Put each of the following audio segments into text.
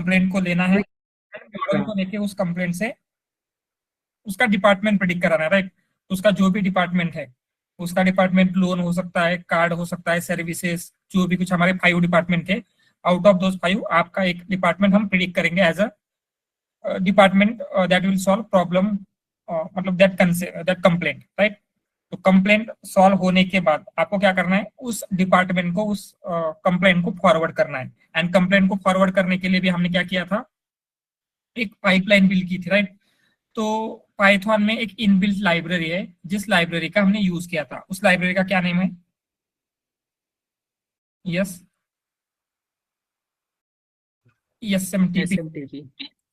Complaint को लेना है, मॉडल को लेके उस कंप्लेंट से उसका डिपार्टमेंट प्रिडिक्ट कराना है, राइट। उसका जो भी डिपार्टमेंट है, उसका डिपार्टमेंट लोन हो सकता है, कार्ड हो सकता है, सर्विसेज, जो भी कुछ हमारे 5 डिपार्टमेंट थे, आउट ऑफ दोज 5 आपका एक डिपार्टमेंट हम प्रिडिक्ट करेंगे as a department that will solve problem, मतलब दैट कंप्लेंट, राइट। तो कंप्लेंट सॉल्व होने के बाद आपको क्या करना है, उस डिपार्टमेंट को उस कंप्लेंट को फॉरवर्ड करना है। एंड कंप्लेंट को फॉरवर्ड करने के लिए भी हमने क्या किया था, एक पाइपलाइन बिल्ड की थी, राइट। तो पाइथन में एक इनबिल्ट लाइब्रेरी है, जिस लाइब्रेरी का हमने यूज किया था, उस लाइब्रेरी का क्या नेम है? Yes, SMTP. SMTP।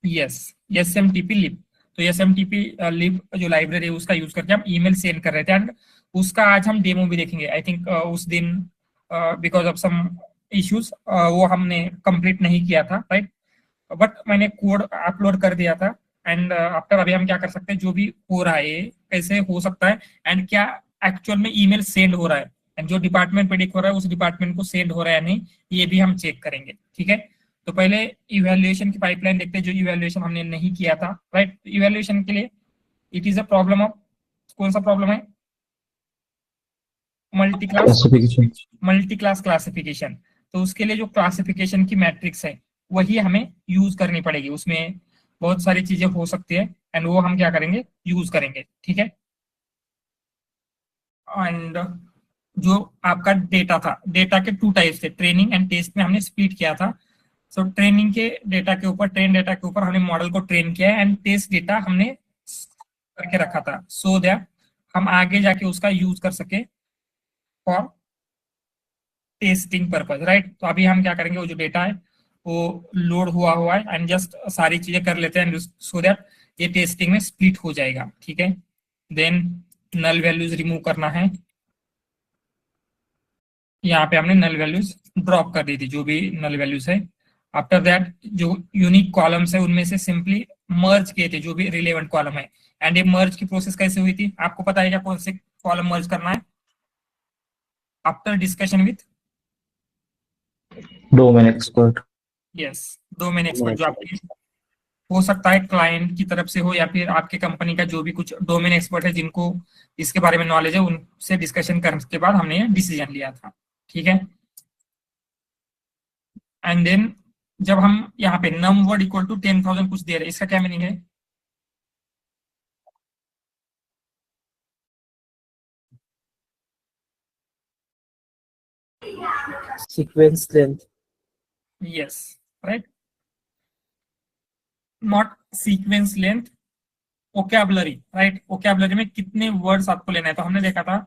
Yes, SMTP lib. तो एसएमटीपी लिब जो लाइब्रेरी है उसका यूज करके हम ईमेल सेंड कर रहे थे, एंड उसका आज हम डेमो भी देखेंगे। आई थिंक उस दिन बिकॉज ऑफ सम इश्यूज वो हमने कंप्लीट नहीं किया था, राइट। बट मैंने कोड अपलोड कर दिया था। एंड आफ्टर अभी हम क्या कर सकते हैं, जो भी हो रहा है कैसे हो सकता है, एंड क्या एक्चुअल में ईमेल सेंड हो रहा है, एंड जो डिपार्टमेंट प्रेडिक्ट हो रहा है उस डिपार्टमेंट को सेंड हो रहा है या नहीं, ये भी हम चेक करेंगे, ठीक है। तो पहले इवेल्युएशन की पाइपलाइन देखते हैं, जो इवेल्युएशन हमने नहीं किया था, राइट। इवेल्युएशन के लिए it is a problem of, कौन सा प्रॉब्लम है? Multi class, classification. Multi class classification. तो उसके लिए जो क्लासिफिकेशन की मैट्रिक्स है वही हमें यूज करनी पड़ेगी। उसमें बहुत सारी चीजें हो सकती है, एंड वो हम क्या करेंगे, यूज करेंगे, ठीक है। एंड जो आपका डेटा था, डेटा के 2 टाइप्स थे, ट्रेनिंग एंड टेस्ट में हमने स्प्लिट किया था। सो ट्रेनिंग के डेटा के ऊपर, ट्रेन डेटा के ऊपर हमने मॉडल को ट्रेन किया है, एंड टेस्ट डेटा हमने करके रखा था, सो दैट हम आगे जाके उसका यूज कर सके फॉर टेस्टिंग पर्पज, राइट। तो अभी हम क्या करेंगे, वो जो डेटा है वो लोड हुआ है, एंड जस्ट सारी चीजें कर लेते हैं सो दैट ये टेस्टिंग में स्प्लिट हो जाएगा, ठीक है। देन नल वैल्यूज रिमूव करना है। यहाँ पे हमने नल वैल्यूज ड्रॉप कर दी थी, जो भी नल वैल्यूज है। आफ्टर दैट जो यूनिक कॉलम्स है उनमें से सिंपली मर्ज किए थे जो भी रिलेवेंट कॉलम है। एंड ये मर्ज की प्रोसेस कैसे हुई थी, आपको पता है क्या, कौन से कॉलम मर्ज करना है? After discussion with domain expert. Yes, domain expert, जो आपके हो सकता है क्लाइंट की तरफ से हो या फिर आपके कंपनी का जो भी कुछ डोमेन एक्सपर्ट है जिनको इसके बारे में नॉलेज है, उनसे डिस्कशन करने के बाद हमने ये डिसीजन लिया था, ठीक है। एंड देन जब हम यहाँ पे नम वर्ड इक्वल टू 10,000 कुछ दे रहे हैं, इसका क्या मीनिंग है? Sequence length. Yes, right, not sequence length, vocabulary, right. Vocabulary में कितने वर्ड्स आपको लेना है, तो हमने देखा था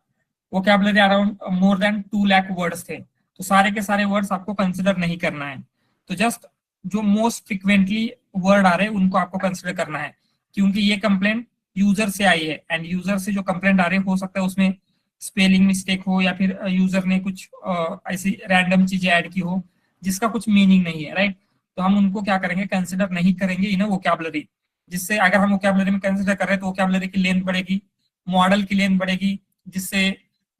vocabulary around more than 2 lakh words थे। तो सारे के सारे वर्ड्स आपको कंसिडर नहीं करना है, तो जस्ट जो मोस्ट फ्रिक्वेंटली वर्ड आ रहे हैं उनको आपको कंसिडर करना है, क्योंकि ये कंप्लेंट यूजर से आई है, एंड यूजर से जो कंप्लेंट आ रही है हो सकता है उसमें स्पेलिंग मिस्टेक हो या फिर यूजर ने कुछ ऐसी रैंडम चीजें ऐड की हो जिसका कुछ मीनिंग नहीं है, राइट। तो हम उनको क्या करेंगे, कंसिडर नहीं करेंगे इन वोकैबुलरी। जिससे अगर हम वोकैबुलरी में कंसिडर कर रहे हैं तो वोकैबुलरी की लेंथ बढ़ेगी, मॉडल की लेंथ बढ़ेगी, जिससे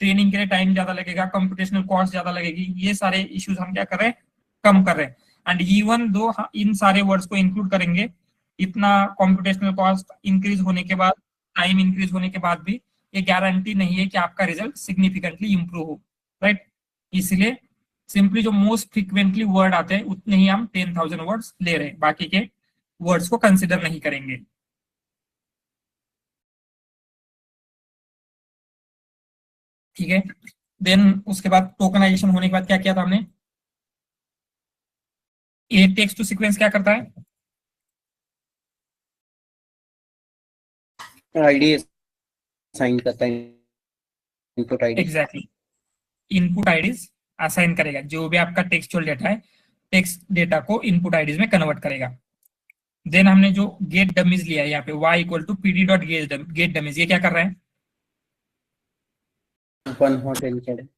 ट्रेनिंग के लिए टाइम ज्यादा लगेगा, कंप्यूटेशनल कॉस्ट ज्यादा लगेगी। ये सारे इश्यूज हम क्या कर रहे हैं, कम कर रहे हैं। एंड इवन दो इन सारे वर्ड्स को इंक्लूड करेंगे, इतना कंप्यूटेशनल कॉस्ट इंक्रीज होने के बाद, टाइम इंक्रीज होने के बाद भी ये गारंटी नहीं है कि आपका रिजल्ट सिग्निफिकेंटली इंप्रूव हो, राइट। इसलिए सिंपली जो मोस्ट फ्रिक्वेंटली वर्ड आते हैं उतने ही हम 10,000 वर्ड्स ले रहे हैं, बाकी के वर्ड्स को कंसिडर नहीं करेंगे, ठीक है। देन उसके बाद टोकनाइजेशन होने के बाद क्या किया था हमने, ये टेक्स्ट टू सीक्वेंस क्या करता है? आईडी असाइन करता है, input ID. Exactly, input IDs assign करेगा, जो भी आपका टेक्सचुअल डेटा है टेक्स्ट डेटा को इनपुट आईडीज में कन्वर्ट करेगा। देन हमने जो गेट डमीज लिया है यहाँ पे y equal to pd dot get dummies, ये क्या कर रहा है? One hot and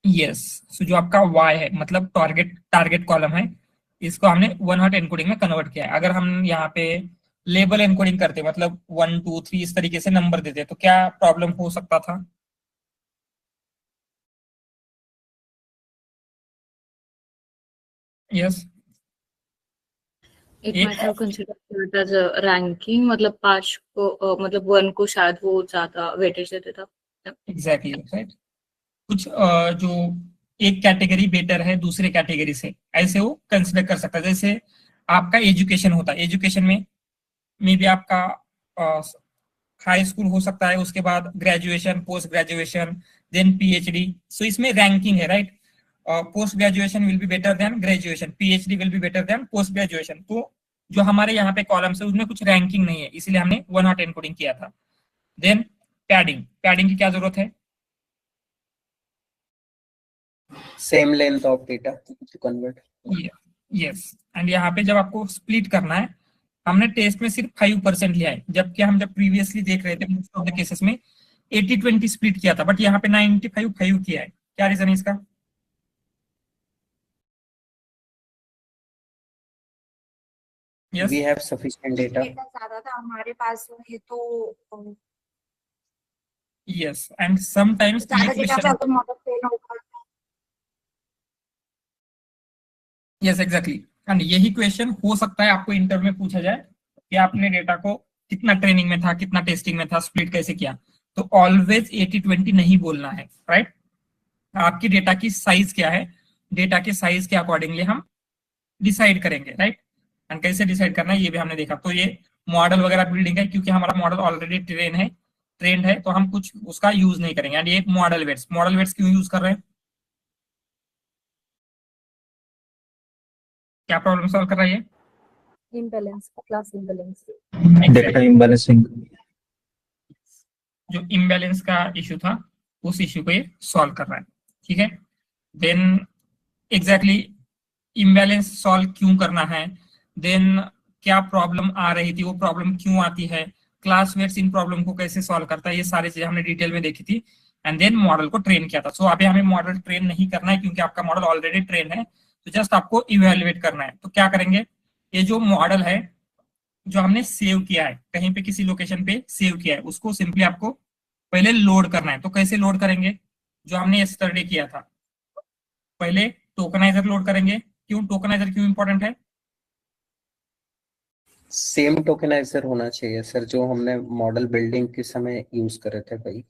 yes, so जो आपका y है मतलब टारगेट टारगेट कॉलम है, इसको हमने वन हॉट एनकोडिंग में कन्वर्ट किया है। अगर हम यहाँ पे लेबल एनकोडिंग करते मतलब 1 2 3 इस तरीके से नंबर देते तो क्या प्रॉब्लम हो सकता था? यस, It एक might have considered that as a ranking, मतलब 5 को मतलब 1 को शायद वो ज्यादा वेटेज देते था। Exactly right. कुछ जो एक कैटेगरी बेटर है दूसरे कैटेगरी से, ऐसे वो कंसिडर कर सकता है। जैसे आपका एजुकेशन होता है, एजुकेशन में मे बी आपका हाई स्कूल हो सकता है, उसके बाद graduation, post graduation, then PhD. So इसमें रैंकिंग है, right. Post graduation will be better than graduation, PhD will be better than post graduation. तो जो हमारे यहाँ पे कॉलम्स है उसमें कुछ रैंकिंग नहीं है, इसलिए हमने 1 हॉट एनकोडिंग किया था। देन पैडिंग, पैडिंग की क्या जरूरत है? Same length of data to convert. Yes, and यहाँ पे जब आपको स्प्लिट करना है, हमने टेस्ट में सिर्फ 5% लिया है, जबकि हम जब प्रीवियसली देख रहे थे मोस्ट ऑफ द केसेस में 80-20 स्प्लिट किया था, बट यहाँ पे 95-5 किया है। क्या रीजन है इसका? Yes, We have sufficient data. Data ज्यादा था हमारे पास में, तो यस, एंड समटाइम्स ये ज्यादा डेटा था क्वेश्चन, तो मॉडल फेल होगा। यस एग्जैक्टली, एंड यही क्वेश्चन हो सकता है आपको इंटरव्यू में पूछा जाए कि आपने डेटा को कितना ट्रेनिंग में था, कितना टेस्टिंग में था, स्प्लिट कैसे किया। तो ऑलवेज 80-20 नहीं बोलना है, राइट। आपकी डेटा की साइज क्या है, डेटा के साइज के अकॉर्डिंगली हम डिसाइड करेंगे, राइट। एंड कैसे डिसाइड करना है ये भी हमने देखा। तो ये मॉडल वगैरह बिल्डिंग है, क्योंकि हमारा मॉडल ऑलरेडी ट्रेंड है, तो हम कुछ उसका यूज नहीं करेंगे। एंड ये मॉडल वेट्स क्यों यूज कर रहे हैं? क्या प्रॉब्लम सॉल्व कर रहा है ये? Imbalance, class imbalance. Data imbalancing. जो इम्बैलेंस का इश्यू था उस इश्यू को ये सॉल्व कर रहा है, ठीक है। देन एग्जैक्टली इम्बैलेंस सॉल्व क्यों करना है, देन क्या प्रॉब्लम आ रही थी, वो प्रॉब्लम क्यों आती है, क्लास वेट्स इन प्रॉब्लम को कैसे सॉल्व करता है, ये सारी चीजें हमने डिटेल में देखी थी। एंड देन मॉडल को ट्रेन किया था। सो अभी हमें मॉडल ट्रेन नहीं करना है, क्योंकि आपका मॉडल ऑलरेडी ट्रेन है, तो जस्ट आपको इवेल्युएट करना है। तो क्या करेंगे, ये जो मॉडल है जो हमने सेव किया है, कहीं पे किसी लोकेशन पे सेव किया है, उसको सिंपली आपको पहले लोड करना है। तो कैसे लोड करेंगे? जो हमने यस्टरडे किया था, पहले टोकनाइजर लोड करेंगे। क्यों टोकनाइजर क्यों इंपॉर्टेंट है? सेम टोकनाइजर होना चाहिए सर, जो हमने मॉडल बिल्डिंग के समय यूज करे थे भाई।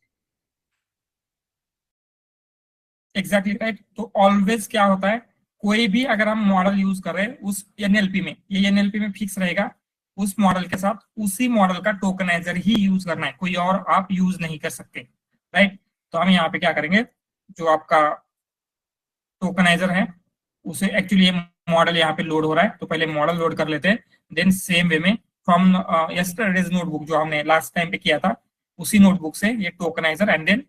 Exactly right. तो ऑलवेज क्या होता है, कोई भी अगर हम मॉडल यूज कर रहे हैं उस एनएलपी में, ये एनएलपी में फिक्स रहेगा, उस मॉडल के साथ उसी मॉडल का टोकनाइजर ही यूज करना है, कोई और आप यूज नहीं कर सकते, राइट। तो हम यहाँ पे क्या करेंगे, जो आपका टोकनाइजर है उसे, एक्चुअली ये मॉडल यहाँ पे लोड हो रहा है, तो पहले मॉडल लोड कर लेते हैं। देन सेम वे में फ्रॉम यस्टरडेज नोटबुक जो हमने लास्ट टाइम पे किया था, उसी नोटबुक से ये टोकनाइजर एंड देन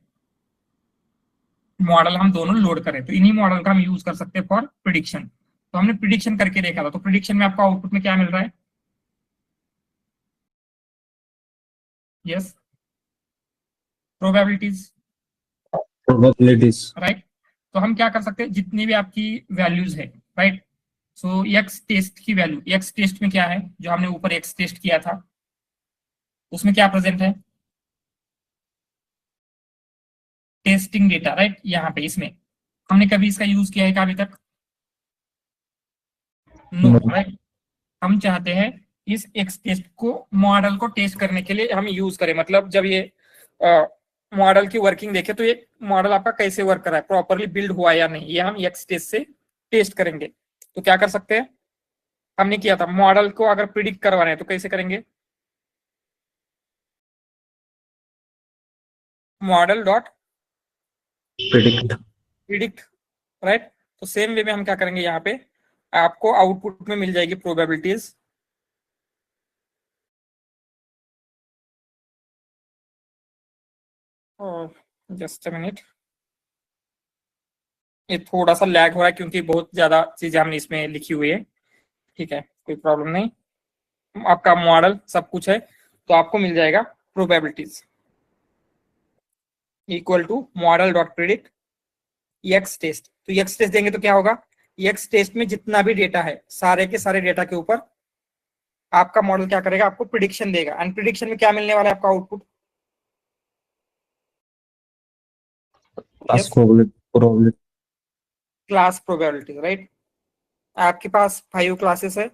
मॉडल हम दोनों लोड करें। तो इन्हीं मॉडल का हम यूज कर सकते हैं फॉर प्रिडिक्शन। तो हमने प्रिडिक्शन करके देखा था। तो प्रिडिक्शन में आपको आउटपुट में क्या मिल रहा है? Yes, probabilities, right. तो हम क्या कर सकते हैं, जितनी भी आपकी वैल्यूज है, राइट। सो एक्स टेस्ट की वैल्यू, एक्स टेस्ट में क्या है, जो हमने ऊपर एक्स टेस्ट किया था उसमें क्या प्रेजेंट है? Testing data, right. यहाँ पे इसमें हमने कभी इसका यूज किया है क्या अभी तक? No, right. हम चाहते हैं इस एक्स टेस्ट को मॉडल को टेस्ट करने के लिए हम यूज करें, मतलब जब ये मॉडल की वर्किंग देखे तो ये मॉडल आपका कैसे वर्क कर रहा है, प्रॉपरली बिल्ड हुआ या नहीं, ये हम एक्स टेस्ट से टेस्ट करेंगे। तो क्या कर सकते हैं, हमने किया था मॉडल को अगर प्रिडिक्ट करवाना है तो कैसे करेंगे, मॉडल डॉट प्रिडिक्ट, राइट। तो सेम वे में हम क्या करेंगे, यहाँ पे आपको आउटपुट में मिल जाएगी प्रोबेबिलिटीज। जस्ट अ मिनट, ये थोड़ा सा लैग हो रहा है क्योंकि बहुत ज्यादा चीजें हमने इसमें लिखी हुई है, ठीक है, कोई प्रॉब्लम नहीं। आपका मॉडल सब कुछ है, तो आपको मिल जाएगा probabilities equal to model dot predict x test. तो एक्स टेस्ट देंगे तो क्या होगा, एक्स टेस्ट में जितना भी डेटा है सारे के सारे डेटा के ऊपर आपका मॉडल क्या करेगा, आपको प्रिडिक्शन देगा। एंड प्रिडिक्शन में क्या मिलने वाला है आपका आउटपुट? Class probability, right. आपके पास 5 क्लासेस है,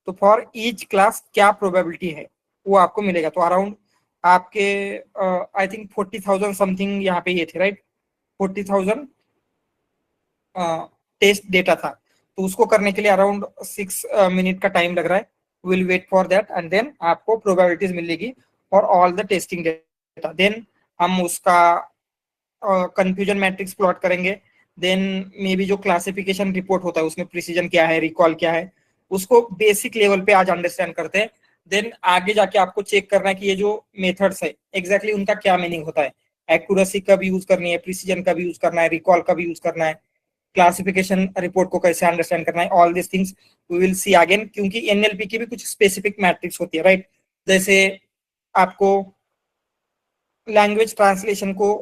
तो फॉर ईच क्लास क्या प्रोबेबिलिटी है वो आपको मिलेगा। तो अराउंड आपके आई थिंक 40,000 समथिंग यहाँ पे ये थे, राइट? 40,000 टेस्ट डेटा था, तो उसको करने के लिए अराउंड 6 मिनट का टाइम लग रहा है। Will wait for that and then आपको प्रोबेबिलिटीज मिलेगी for all the testing data. Then हम उसका कंफ्यूजन मैट्रिक्स प्लॉट करेंगे। देन मे बी जो क्लासिफिकेशन रिपोर्ट होता है उसमें प्रिसीजन क्या है, रिकॉल क्या है, उसको बेसिक लेवल पे आज अंडरस्टैंड करते हैं। देन आगे जाके आपको चेक करना है कि ये जो मेथड्स है एग्जैक्टली उनका क्या मीनिंग होता है। एक्यूरेसी कब यूज करनी है, प्रिसीजन कब यूज करना है, रिकॉल कब यूज करना है, क्लासिफिकेशन रिपोर्ट को कैसे अंडरस्टैंड करना है, all this things we will see again. क्योंकि एनएलपी की भी कुछ स्पेसिफिक मैट्रिक्स होती है, राइट? जैसे आपको लैंग्वेज ट्रांसलेशन को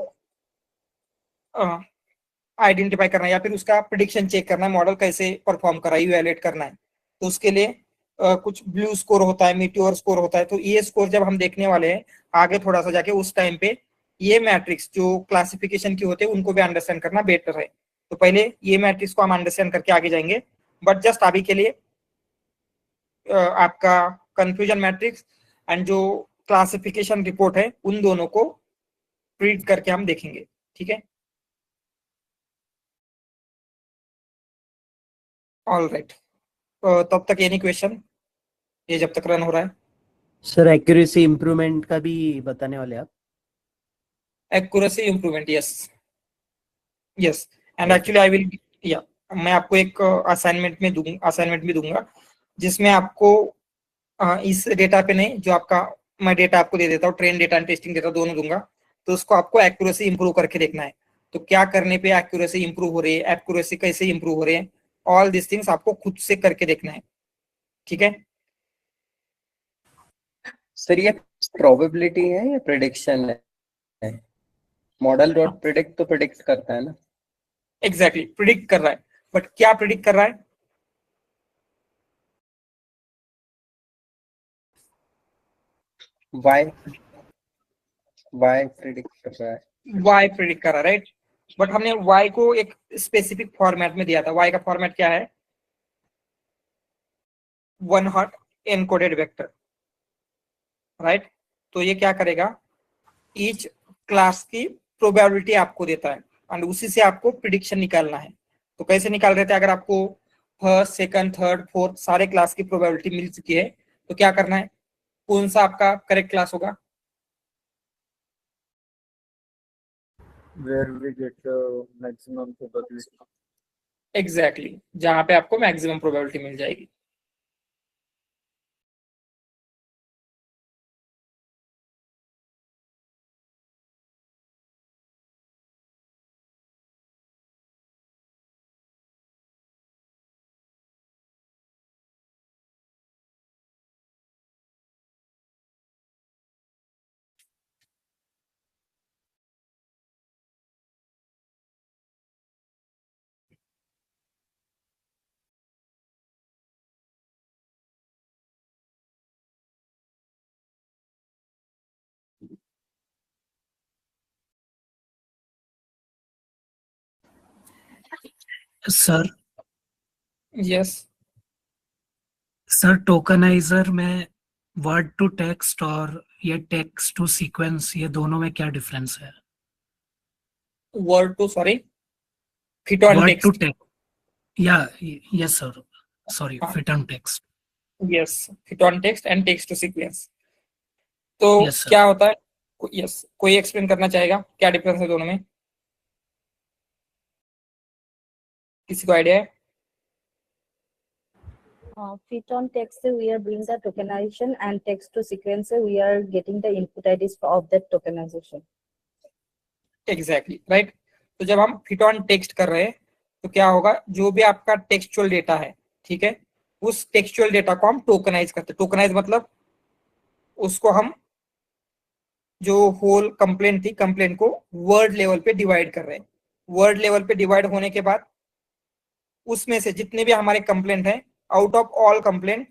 आइडेंटिफाई करना है या फिर उसका प्रिडिक्शन चेक करना है, मॉडल कैसे परफॉर्म कर रहा है, इवैल्यूएट करना है, तो उसके लिए कुछ ब्लू स्कोर होता है, मीटियोर स्कोर होता है। तो ये स्कोर जब हम देखने वाले हैं आगे थोड़ा सा जाके, उस टाइम पे ये मैट्रिक्स जो क्लासिफिकेशन की होते हैं उनको भी अंडरस्टैंड करना बेटर है। तो पहले ये मैट्रिक्स को हम अंडरस्टैंड करके आगे जाएंगे, बट जस्ट अभी के लिए आपका कंफ्यूजन मैट्रिक्स एंड जो क्लासिफिकेशन रिपोर्ट है उन दोनों को प्रीड करके हम देखेंगे, ठीक है? ऑल राइट, तब तक एनी क्वेश्चन ये जब तक रन हो रहा है? सर एक्यूरेसी इम्प्रूवमेंट का भी बताने वाले आप? Accuracy improvement, yes yes, and actually I will, या मैं आपको एक असाइनमेंट भी दूंगा जिसमें आपको इस डेटा पे नहीं, जो आपका मैं डेटा आपको दे देता हूँ, train data and testing data दोनों दूंगा, तो उसको आपको एक्यूरेसी इंप्रूव करके देखना है। तो क्या करने पे एक्यूरेसी इंप्रूव हो रही है, एक्यूरेसी कैसे इंप्रूव हो रही है, ऑल दिस थिंग्स आपको खुद से करके देखना है, ठीक है? सर ये प्रोबेबिलिटी है या प्रेडिक्शन है? मॉडल डॉट प्रिडिक्ट तो प्रिडिक्ट करता है ना? एग्जैक्टली प्रिडिक्ट कर रहा है, बट क्या प्रिडिक्ट कर रहा है? वाई प्रिडिक्ट कर रहा है? वाई प्रिडिक्ट कर रहा है, राइट? बट हमने वाई को एक स्पेसिफिक फॉर्मेट में दिया था। वाई का फॉर्मेट क्या है? One hot encoded vector, right? तो ये क्या करेगा, ईच क्लास की प्रोबेबिलिटी आपको देता है एंड उसी से आपको प्रिडिक्शन निकालना है। तो कैसे निकाल रहे थे, अगर आपको फर्स्ट, सेकंड, थर्ड, फोर्थ सारे क्लास की प्रोबेबिलिटी मिल चुकी है तो क्या करना है, कौन सा आपका करेक्ट क्लास होगा? where we get the maximum probability. Exactly, जहां पे आपको मैक्सिमम प्रोबेबिलिटी मिल जाएगी। सर यस, सर टोकनाइजर में वर्ड टू टेक्स्ट और ये टेक्स्ट टू सीक्वेंस, ये दोनों में क्या डिफरेंस है? Word to, sorry, fit on word to text, text, या yes sir, sorry, fit on text. Yes, fit on text and text to sequence. तो Yes, sir. क्या होता है? यस, कोई एक्सप्लेन करना चाहेगा क्या डिफरेंस है दोनों में? किसी को आइडिया है? Fit on text से we are doing the tokenization and text to sequence से we are getting the input IDs of that tokenization. Exactly, right. तो जब हम फिट ऑन टेक्स्ट कर रहे हैं तो क्या होगा, जो भी आपका टेक्सचुअल डेटा है, ठीक है, उस टेक्सचुअल डेटा को हम टोकनाइज करते हैं। टोकनाइज मतलब उसको हम, जो होल कंप्लेंट थी, कंप्लेंट को वर्ड लेवल पे डिवाइड कर रहे हैं। वर्ड लेवल पे डिवाइड होने के बाद उसमें से जितने भी हमारे कंप्लेंट हैं, आउट ऑफ ऑल कंप्लेंट्स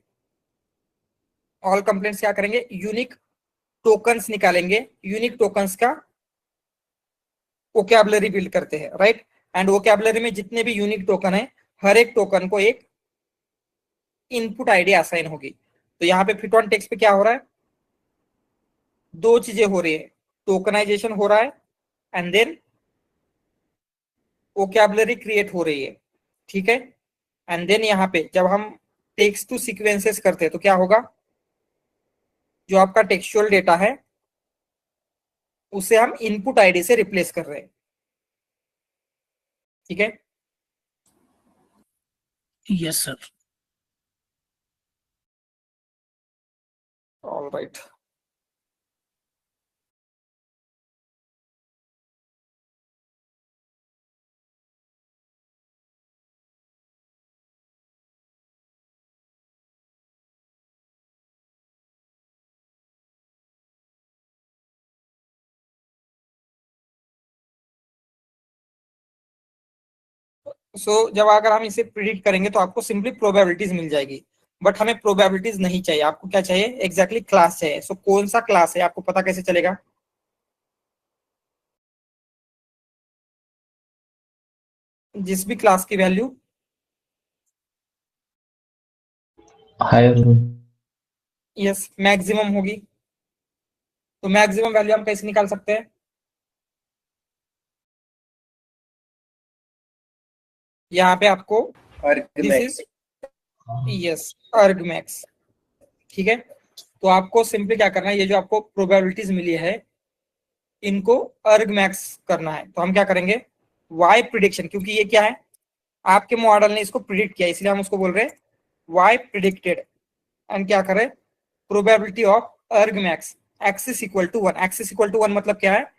क्या करेंगे, यूनिक टोकन्स निकालेंगे। यूनिक टोकन्स का वोकैबुलरी बिल्ड करते हैं, राइट? एंड वोकैबुलरी में जितने भी यूनिक टोकन है, हर एक टोकन को एक इनपुट आईडी असाइन होगी। तो यहाँ पे फिट ऑन टेक्स्ट पे क्या हो रहा है, दो चीजें हो रही है, टोकनाइजेशन हो रहा है एंड देन वोकैबुलरी क्रिएट हो रही है, ठीक है। एंड देन यहाँ पे जब हम टेक्स्ट टू सीक्वेंसेस करते हैं तो क्या होगा, जो आपका टेक्सचुअल डेटा है उसे हम इनपुट आईडी से रिप्लेस कर रहे हैं, ठीक है। Yes sir. All right. So जब अगर हम इसे प्रिडिक्ट करेंगे तो आपको सिंपली प्रोबेबिलिटीज मिल जाएगी, बट हमें प्रोबेबिलिटीज नहीं चाहिए, आपको क्या चाहिए, एग्जैक्टली क्लास चाहिए। सो कौन सा क्लास है आपको पता कैसे चलेगा, जिस भी क्लास की वैल्यू हायर यस मैक्सिमम होगी, तो मैक्सिमम वैल्यू हम कैसे निकाल सकते हैं, यहाँ पे आपको दिस इज यस argmax, ठीक है। तो आपको सिंपली क्या करना है, ये जो आपको प्रोबेबिलिटीज मिली है इनको argmax करना है। तो हम क्या करेंगे, y प्रिडिक्शन, क्योंकि ये क्या है, आपके मॉडल ने इसको प्रिडिक्ट किया इसलिए हम उसको बोल रहे हैं y प्रिडिक्टेड एंड क्या करें, probability of argmax x is equal to 1। x is equal to 1 मतलब क्या है,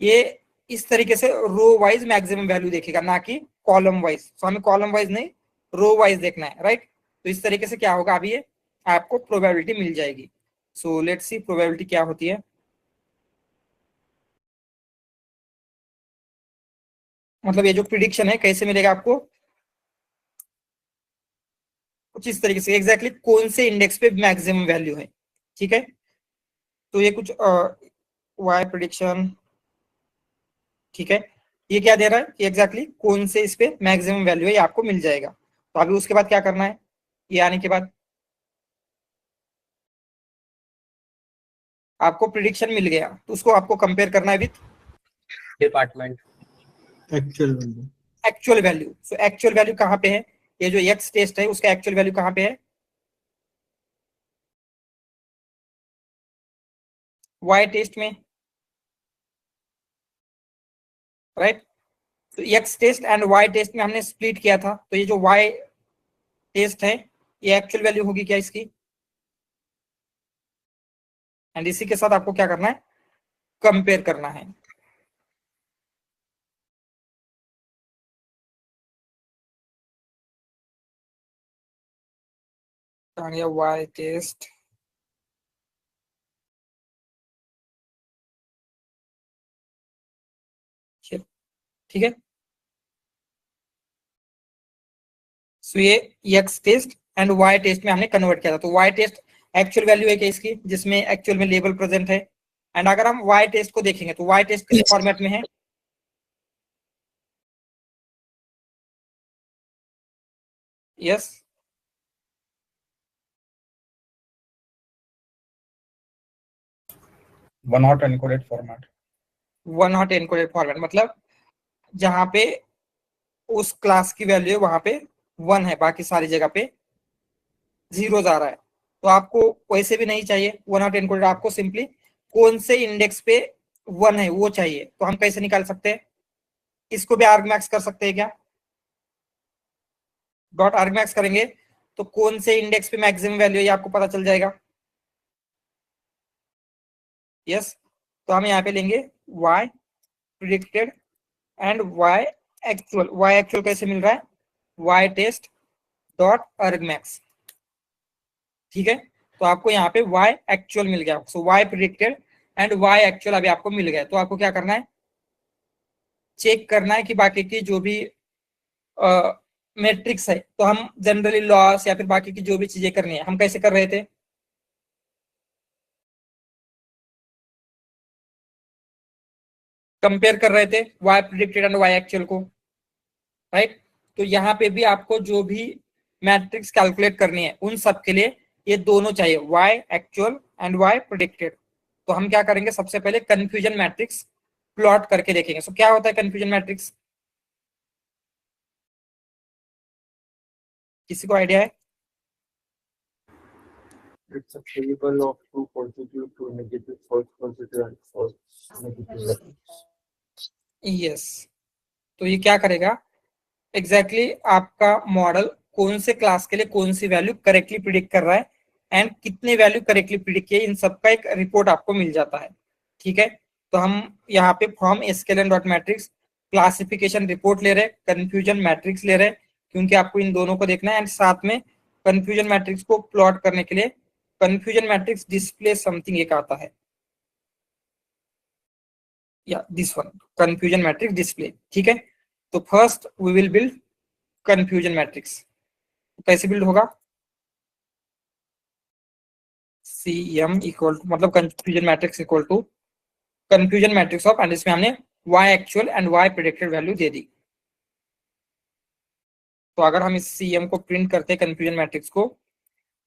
ये इस तरीके से रो वाइज मैक्सिमम वैल्यू देखेगा, ना कि कॉलम वाइज। तो हमें कॉलम वाइज नहीं रो वाइज देखना है, राइट। तो इस तरीके से क्या होगा, अभी ये आपको प्रोबेबिलिटी मिल जाएगी। सो लेट्स सी प्रोबेबिलिटी क्या होती है, मतलब ये जो प्रिडिक्शन है कैसे मिलेगा आपको, कुछ इस तरीके से एग्जैक्टली कौन से इंडेक्स पे मैक्सिमम वैल्यू है, ठीक है। तो ये कुछ वाई प्रिडिक्शन, ठीक है। ये क्या दे रहा है कि एग्जैक्टली कौन से इस पे मैक्सिमम वैल्यू है, ये आपको मिल जाएगा। तो अभी उसके बाद क्या करना है, ये आने के बाद आपको प्रिडिक्शन मिल गया तो उसको आपको कंपेयर करना है with department Actual. Actual value. So actual value कहाँ पे है, ये जो एक्स टेस्ट है उसका एक्चुअल वैल्यू कहाँ पे है, वाई टेस्ट में, राइट। तो x test and y test में हमने स्प्लिट किया था, तो ये जो वाई टेस्ट है ये एक्चुअल वैल्यू होगी क्या इसकी, एंड इसी के साथ आपको क्या करना है, कंपेयर करना है। वाई टेस्ट, ठीक है। सो ये x test and y test में हमने कन्वर्ट किया था, तो वाई टेस्ट एक्चुअल वैल्यू है क्या इसकी, जिसमें एक्चुअल में लेबल प्रेजेंट है। एंड अगर हम वाई टेस्ट को देखेंगे तो वाई टेस्ट किस फॉर्मेट में है, yes One hot encoded format. One hot encoded format, मतलब जहां पे उस क्लास की वैल्यू है वहां पे 1 है, बाकी सारी जगह पे 0 आ रहा है। तो आपको वैसे भी नहीं चाहिए वन हॉट एनकोडेड, आपको सिंपली कौन से इंडेक्स पे 1 है वो चाहिए। तो हम कैसे निकाल सकते हैं, इसको भी आर्गमैक्स कर सकते हैं क्या, डॉट आर्गमैक्स करेंगे तो कौन से इंडेक्स पे मैक्सिमम वैल्यू है ये आपको पता चल जाएगा, यस। तो हम यहाँ पे लेंगे y predicted and y actual कैसे मिल रहा है, y टेस्ट डॉट argmax, ठीक है। तो आपको यहाँ पे y एक्चुअल मिल गया, सो y predicted and y actual अभी आपको मिल गया। तो आपको क्या करना है, चेक करना है कि बाकी की जो भी मैट्रिक्स है, तो हम जनरली लॉस या फिर बाकी की जो भी चीजें करनी है हम कैसे कर रहे थे, कंपेयर कर रहे थे y predicted and y actual को, राइट। तो यहाँ पे भी आपको जो भी मैट्रिक्स कैलकुलेट करनी है उन सब के लिए ये दोनों चाहिए, y actual and y predicted. तो हम क्या करेंगे, सबसे पहले कंफ्यूजन मैट्रिक्स प्लॉट करके देखेंगे। सो क्या होता है कंफ्यूजन मैट्रिक्स, किसी को आइडिया है? It's a table of true positive, true negative, false positive, and false negative. Yes तो ये क्या करेगा, एग्जैक्टली आपका मॉडल कौन से क्लास के लिए कौन सी वैल्यू करेक्टली प्रिडिक्ट कर रहा है एंड कितने वैल्यू करेक्टली प्रिडिक्ट किए, इन सब का एक रिपोर्ट आपको मिल जाता है। ठीक है, तो हम यहाँ पे from sklearn dot matrix classification report ले रहे, कंफ्यूजन मैट्रिक्स ले रहे, क्योंकि आपको इन दोनों को देखना है। एंड साथ में कंफ्यूजन मैट्रिक्स को प्लॉट करने के लिए कंफ्यूजन मैट्रिक्स डिस्प्ले समथिंग एक आता है, या this one confusion matrix display. ठीक है, तो first we will build confusion matrix. कैसे बिल्ड होगा, CM इक्वल टू मतलब confusion matrix equal to confusion matrix of, and इसमें हमने y actual and y predicted value दे दी। तो अगर हम इस CM को प्रिंट करते हैं कंफ्यूजन मैट्रिक्स को,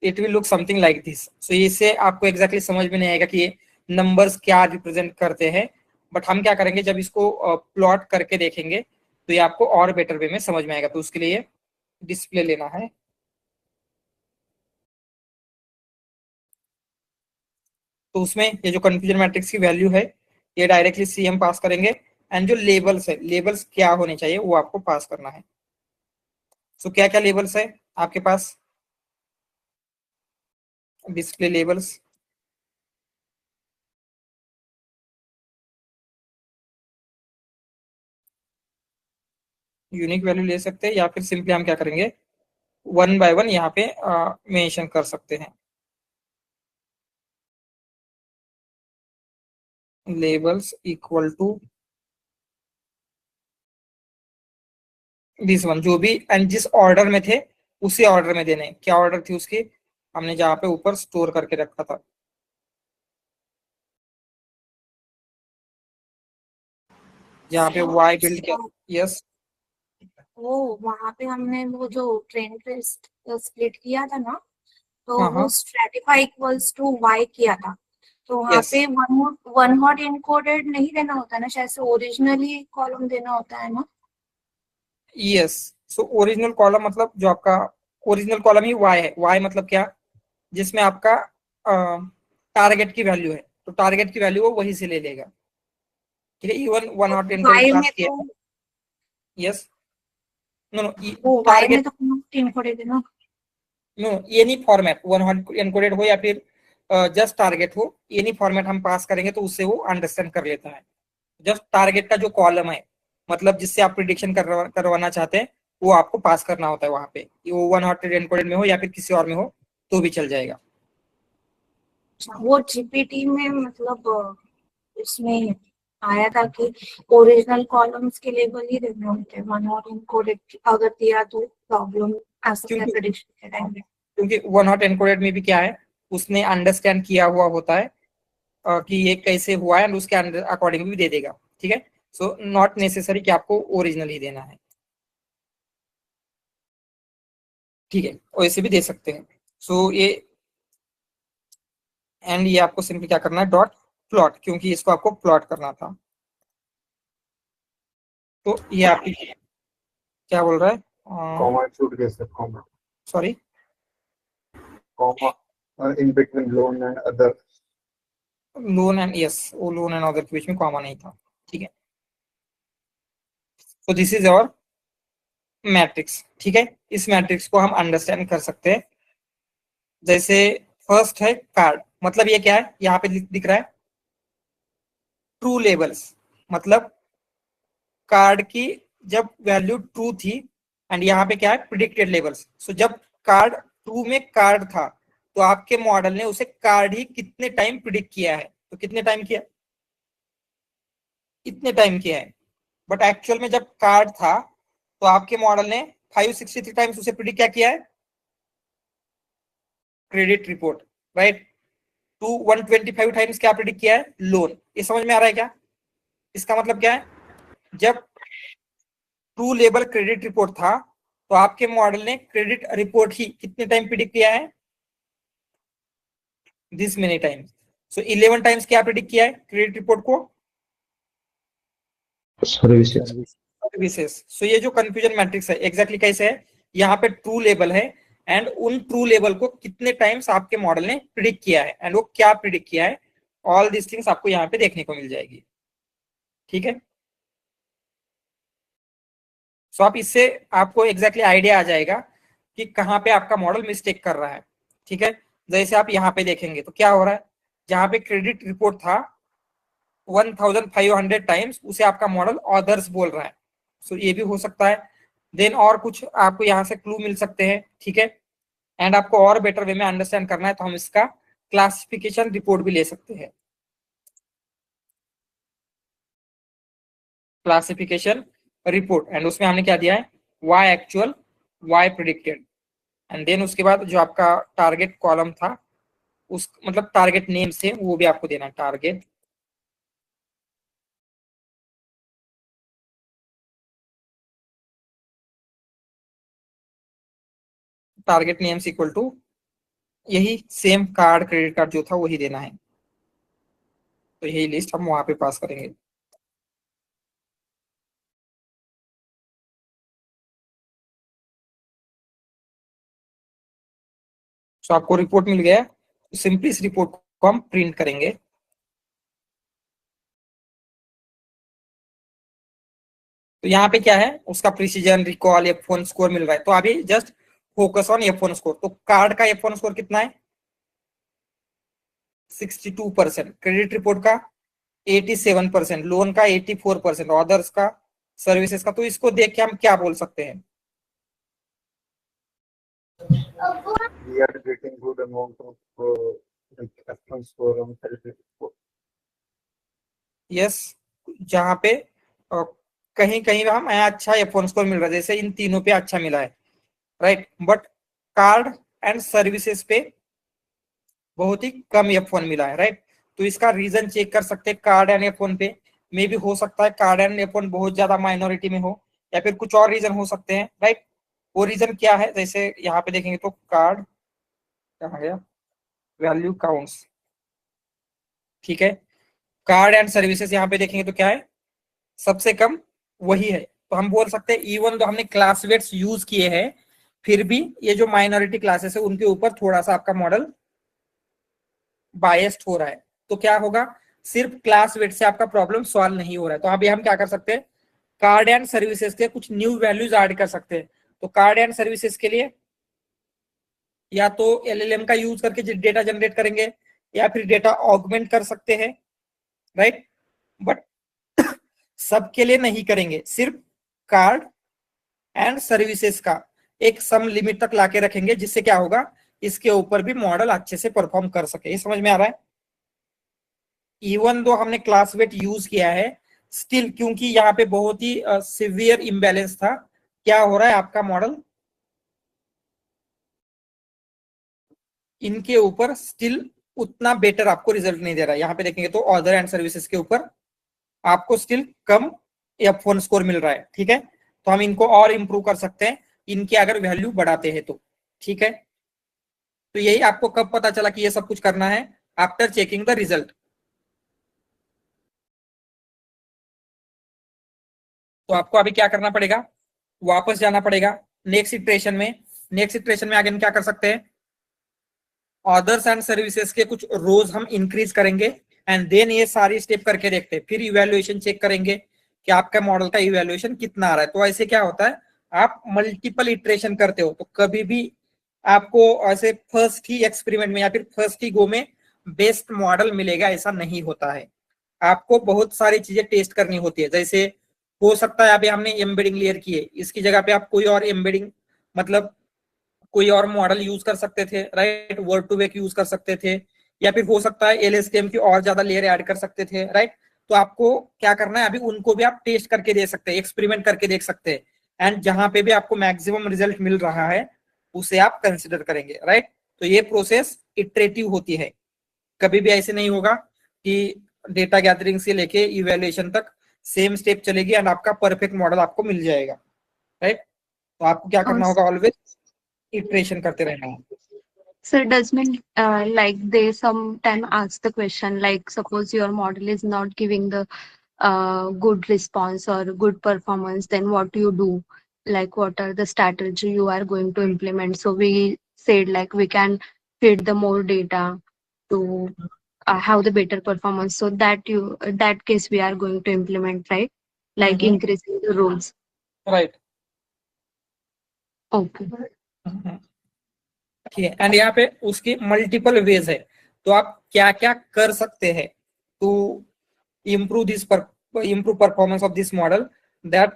it will look something like this. So इससे आपको एग्जैक्टली समझ में नहीं आएगा कि ये नंबर्स क्या रिप्रेजेंट करते हैं, बट हम क्या करेंगे जब इसको प्लॉट करके देखेंगे तो ये आपको और बेटर वे में समझ में आएगा। तो उसके लिए डिस्प्ले लेना है, तो उसमें ये जो कंफ्यूजन मैट्रिक्स की वैल्यू है ये डायरेक्टली CM पास करेंगे, एंड जो लेबल्स है, लेबल्स क्या होने चाहिए वो आपको पास करना है। सो क्या क्या लेबल्स है आपके पास, डिस्प्ले लेबल्स, यूनिक वैल्यू ले सकते हैं, या फिर सिंपली हम क्या करेंगे वन बाय वन यहाँ पे मेंशन कर सकते हैं। Labels equal to this one, जो भी एंड जिस ऑर्डर में थे उसी ऑर्डर में देने। क्या ऑर्डर थी उसकी, हमने जहाँ पे ऊपर स्टोर करके रखा था। यहाँ पे y बिल्ड किया, यस वो वहां पे हमने वो जो ट्रेन पे स्प्लिट किया था ना, तो हाँ, वो हाँ। स्ट्रेटिफाई इक्वल्स टू y किया था, तो वहाँ Yes. पे वन हॉट इनकोडेड नहीं देना होता है ना, शायद से ओरिजिनली कॉलम देना होता है ना। यस, सो ओरिजिनल कॉलम मतलब जो आपका ओरिजिनल कॉलम ही y है। y मतलब क्या, जिसमें आपका टारगेट की वैल्यू है, तो टारगेट की वैल्यू वो वही से ले लेगा। ठीक है, इवन वन हॉट y में किया, तो यस नो नो वो y टारगेट में तो इनकोडेड है ना। No, any format one hot encoded हो या फिर जस्ट टारगेट हो, एनी फॉर्मेट हम पास करेंगे तो उससे वो अंडरस्टैंड कर लेता है। जस्ट टारगेट का जो कॉलम है, मतलब जिससे आप प्रिडिक्शन करवाना चाहते हैं, वो आपको पास करना होता है वहां पे, वो वन हॉट एनकोडेड में हो या फिर किसी और में हो तो भी चल जाएगा। वो जीपीटी में मतलब इसमें आया था कि ओरिजिनल कॉलम्स के लेबल ही देने होते हैं, वन हॉट इनकोडेड अगर दिया तो प्रॉब्लम आ सकता है प्रेडिक्शन के टाइम में। क्योंकि वन हॉट एनकोडेड में भी क्या है, उसने अंडरस्टैंड किया हुआ होता है कि ये कैसे हुआ है, और उसके अकॉर्डिंग भी दे देगा। ठीक है, सो नॉट नेसेसरी कि आपको ओरिजिनल ही देना है। ठीक है, वैसे भी दे सकते हैं। सो ये एंड ये आपको सिंपली क्या करना है, डॉट प्लॉट, क्योंकि इसको आपको प्लॉट करना था। तो ये आपकी क्या बोल रहा है, Comma should get the comma. Sorry Comma in between loan and other. Loan and, yes वो लोन एंड अदर के बीच में कॉमा नहीं था। ठीक है, तो दिस इज आवर मैट्रिक्स। ठीक है, इस मैट्रिक्स को हम अंडरस्टैंड कर सकते हैं। जैसे फर्स्ट है कार्ड, मतलब ये क्या है, यहाँ पे दिख रहा है ट्रू लेबल्स, मतलब कार्ड की जब वैल्यू ट्रू थी, एंड यहाँ पे क्या है प्रिडिक्टेड लेबल्स। सो जब कार्ड ट्रू में कार्ड था तो आपके मॉडल ने उसे कार्ड ही कितने टाइम प्रिडिक्ट किया है, तो कितने टाइम किया, इतने टाइम किया है। बट एक्चुअल में जब कार्ड था तो आपके मॉडल ने 563 टाइम्स उसे प्रिडिक्ट क्या किया है, क्रेडिट रिपोर्ट, राइट। 125 टाइम्स क्या प्रिडिक्ट किया है, लोन। ये समझ में आ रहा है क्या, इसका मतलब क्या है, जब ट्रू लेबल क्रेडिट रिपोर्ट था तो आपके मॉडल ने क्रेडिट रिपोर्ट ही कितने टाइम प्रिडिक्ट किया है? This many times. So 11 times क्या प्रिडिक्ट किया है क्रेडिट रिपोर्ट को? सर्विसेज। सो ये जो कंफ्यूजन मैट्रिक्स है एग्जैक्टली कैसे है, यहाँ पे ट्रू लेवल है एंड उन ट्रू लेवल को कितने टाइम्स आपके मॉडल ने प्रिडिक्ट किया है एंड वो क्या प्रिडिक्ट किया है, ऑल दिस थिंग्स आपको यहाँ पे देखने को मिल जाएगी। ठीक है, सो आप इससे आपको एग्जैक्टली आइडिया आ जाएगा कि कहाँ पे आपका मॉडल मिस्टेक कर रहा है। ठीक है, जैसे आप यहाँ पे देखेंगे तो क्या हो रहा है, जहाँ पे क्रेडिट रिपोर्ट था 1500 टाइम्स, उसे आपका मॉडल ऑदर्स बोल रहा है। सो ये भी हो सकता है। देन और कुछ आपको यहाँ से क्लू मिल सकते हैं। ठीक है, एंड आपको और बेटर वे में अंडरस्टैंड करना है तो हम इसका क्लासिफिकेशन रिपोर्ट भी ले सकते हैं। क्लासिफिकेशन रिपोर्ट, एंड उसमें हमने क्या दिया है, y actual, y predicted, and then उसके बाद जो आपका टारगेट कॉलम था उस मतलब टारगेट नेम से वो भी आपको देना है, target target names equal to यही सेम कार्ड क्रेडिट कार्ड जो था वही देना है। तो यही लिस्ट हम वहां पे पास करेंगे। तो आपको रिपोर्ट मिल गया, तो सिंपली इस रिपोर्ट को हम प्रिंट करेंगे। तो यहाँ पे क्या है, उसका प्रिसीजन, रिकॉल, F1 स्कोर मिल रहा है। तो अभी just focus on F1 score. तो कार्ड का F1 स्कोर कितना है? 62%, क्रेडिट रिपोर्ट का 87%, लोन का 84%, ऑदर्स का, सर्विसेज का। तो इसको देख के हम क्या बोल सकते हैं? We are getting good amount of F1 score on credit report. Yes, जहाँ पे कहीं कहीं हम अच्छा F1 स्कोर मिल रहा है, जैसे इन तीनों पे अच्छा मिला है, right. But card and services पे बहुत ही कम F1 मिला है, राइट। तो इसका रीजन चेक कर सकते हैं कार्ड एंड F1 पे। मे भी हो सकता है कार्ड एंड F1 बहुत ज्यादा माइनॉरिटी में हो, या फिर कुछ और रीजन हो सकते हैं, राइट। वो रीजन क्या है, जैसे यहाँ पे देखेंगे तो कार्ड कहाँ गया, वैल्यू काउंट्स। ठीक है, कार्ड एंड सर्विसेज यहाँ पे देखेंगे तो क्या है, सबसे कम वही है। तो हम बोल सकते हैं इवन तो हमने क्लास वेट्स यूज किए हैं, फिर भी ये जो माइनॉरिटी क्लासेस है उनके ऊपर थोड़ा सा आपका मॉडल बायस्ड हो रहा है। तो क्या होगा, सिर्फ क्लास वेट से आपका प्रॉब्लम सॉल्व नहीं हो रहा है। तो अभी हम क्या कर सकते हैं, कार्ड एंड सर्विसेज के कुछ न्यू वैल्यूज ऐड कर सकते हैं। तो कार्ड एंड सर्विसेज के लिए या तो LLM का यूज करके डेटा जनरेट करेंगे या फिर डेटा ऑगमेंट कर सकते हैं, राइट। बट सबके लिए नहीं करेंगे, सिर्फ कार्ड एंड सर्विसेज का एक सम लिमिट तक लाके रखेंगे, जिससे क्या होगा, इसके ऊपर भी मॉडल अच्छे से परफॉर्म कर सके। ये समझ में आ रहा है? इवन दो हमने क्लास वेट यूज किया है, स्टिल क्योंकि यहाँ पे बहुत ही सिवियर इम्बैलेंस था, क्या हो रहा है, आपका मॉडल इनके ऊपर स्टिल उतना बेटर आपको रिजल्ट नहीं दे रहा है। यहाँ पे देखेंगे तो ऑर्डर एंड सर्विसेज के ऊपर आपको स्टिल कम F1 स्कोर मिल रहा है। ठीक है, तो हम इनको और इंप्रूव कर सकते हैं, इनकी अगर वैल्यू बढ़ाते हैं तो। ठीक है, तो यही आपको कब पता चला कि ये सब कुछ करना है, आफ्टर चेकिंग द रिजल्ट। तो आपको अभी क्या करना पड़ेगा, वापस जाना पड़ेगा नेक्स्ट इटरेशन में। नेक्स्ट इटरेशन में आगे हम क्या कर सकते हैं, ऑर्डर्स एंड सर्विसेज के कुछ रोज हम इंक्रीज करेंगे एंड देन ये सारी स्टेप करके देखते हैं, फिर इवैल्यूएशन चेक करेंगे कि आपका मॉडल का इवैल्यूएशन कितना आ रहा है। तो ऐसे क्या होता है, आप मल्टीपल इटरेशन करते हो तो कभी भी आपको ऐसे फर्स्ट ही एक्सपेरिमेंट में या फिर फर्स्ट ही गो में बेस्ट मॉडल मिलेगा, ऐसा नहीं होता है। आपको बहुत सारी चीजें टेस्ट करनी होती है। जैसे हो सकता है अभी हमने एम्बेडिंग लेयर की है, इसकी जगह पे आप कोई और एम्बेडिंग मतलब कोई और मॉडल यूज कर सकते थे, right. Word to vec use कर सकते थे, या फिर हो सकता है LSTM की और ज्यादा लेयर ऐड कर सकते थे, राइट। तो आपको क्या करना है, अभी उनको भी आप टेस्ट करके दे सकते हैं, एक्सपेरिमेंट करके देख सकते हैं, एंड जहां पे भी आपको मैक्सिमम रिजल्ट मिल रहा है उसे आप कंसिडर करेंगे, राइट। तो ये प्रोसेस इटरेटिव होती है, कभी भी ऐसे नहीं होगा कि डेटा गैदरिंग से लेके इवैल्यूएशन तक सेम स्टेप चलेगी एंड आपका परफेक्ट मॉडल आपको मिल जाएगा, राइट। तो आपको क्या करना होगा, ऑलवेज इटरेशन करते रहना है। So does mean like they sometime ask the question like suppose your model is not giving the good response or good performance, then what you do? Like what are the strategy you are going to implement? So we said like we can feed the more data to have the better performance. So that case we are going to implement, right? Like increasing the rules. Right, Okay. ठीक है। And यहाँ पे उसकी multiple ways है, तो आप क्या क्या कर सकते हैं to improve improve performance of this model, that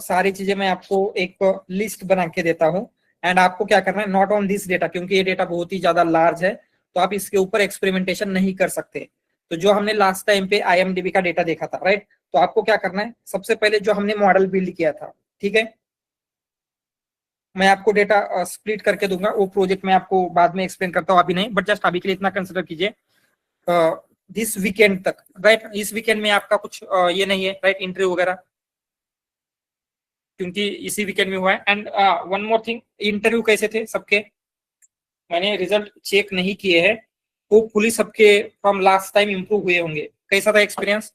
सारी चीजें मैं आपको एक लिस्ट बना के देता हूँ। एंड आपको क्या करना है, नॉट ऑन दिस डेटा, क्योंकि ये डेटा बहुत ही ज्यादा लार्ज है, तो आप इसके ऊपर एक्सपेरिमेंटेशन नहीं कर सकते। तो जो हमने लास्ट टाइम पे IMDb का डेटा देखा था, राइट, तो आपको क्या करना है, सबसे पहले जो हमने मॉडल बिल्ड किया था, ठीक है, मैं आपको डेटा स्प्लिट करके दूंगा, वो प्रोजेक्ट में आपको बाद में एक्सप्लेन करता हूँ, अभी नहीं, बट जस्ट अभी के लिए इतना कंसिडर कीजिए दिस वीकेंड तक, राइट। इस वीकेंड में आपका कुछ ये नहीं है, राइट, इंटरव्यू वगैरह, क्योंकि इसी वीकेंड में हुआ है। And one more thing, interview कैसे थे सबके, मैंने रिजल्ट चेक नहीं किए हैं, होपफुली सबके फ्रॉम लास्ट टाइम इंप्रूव हुए होंगे। कैसा था एक्सपीरियंस?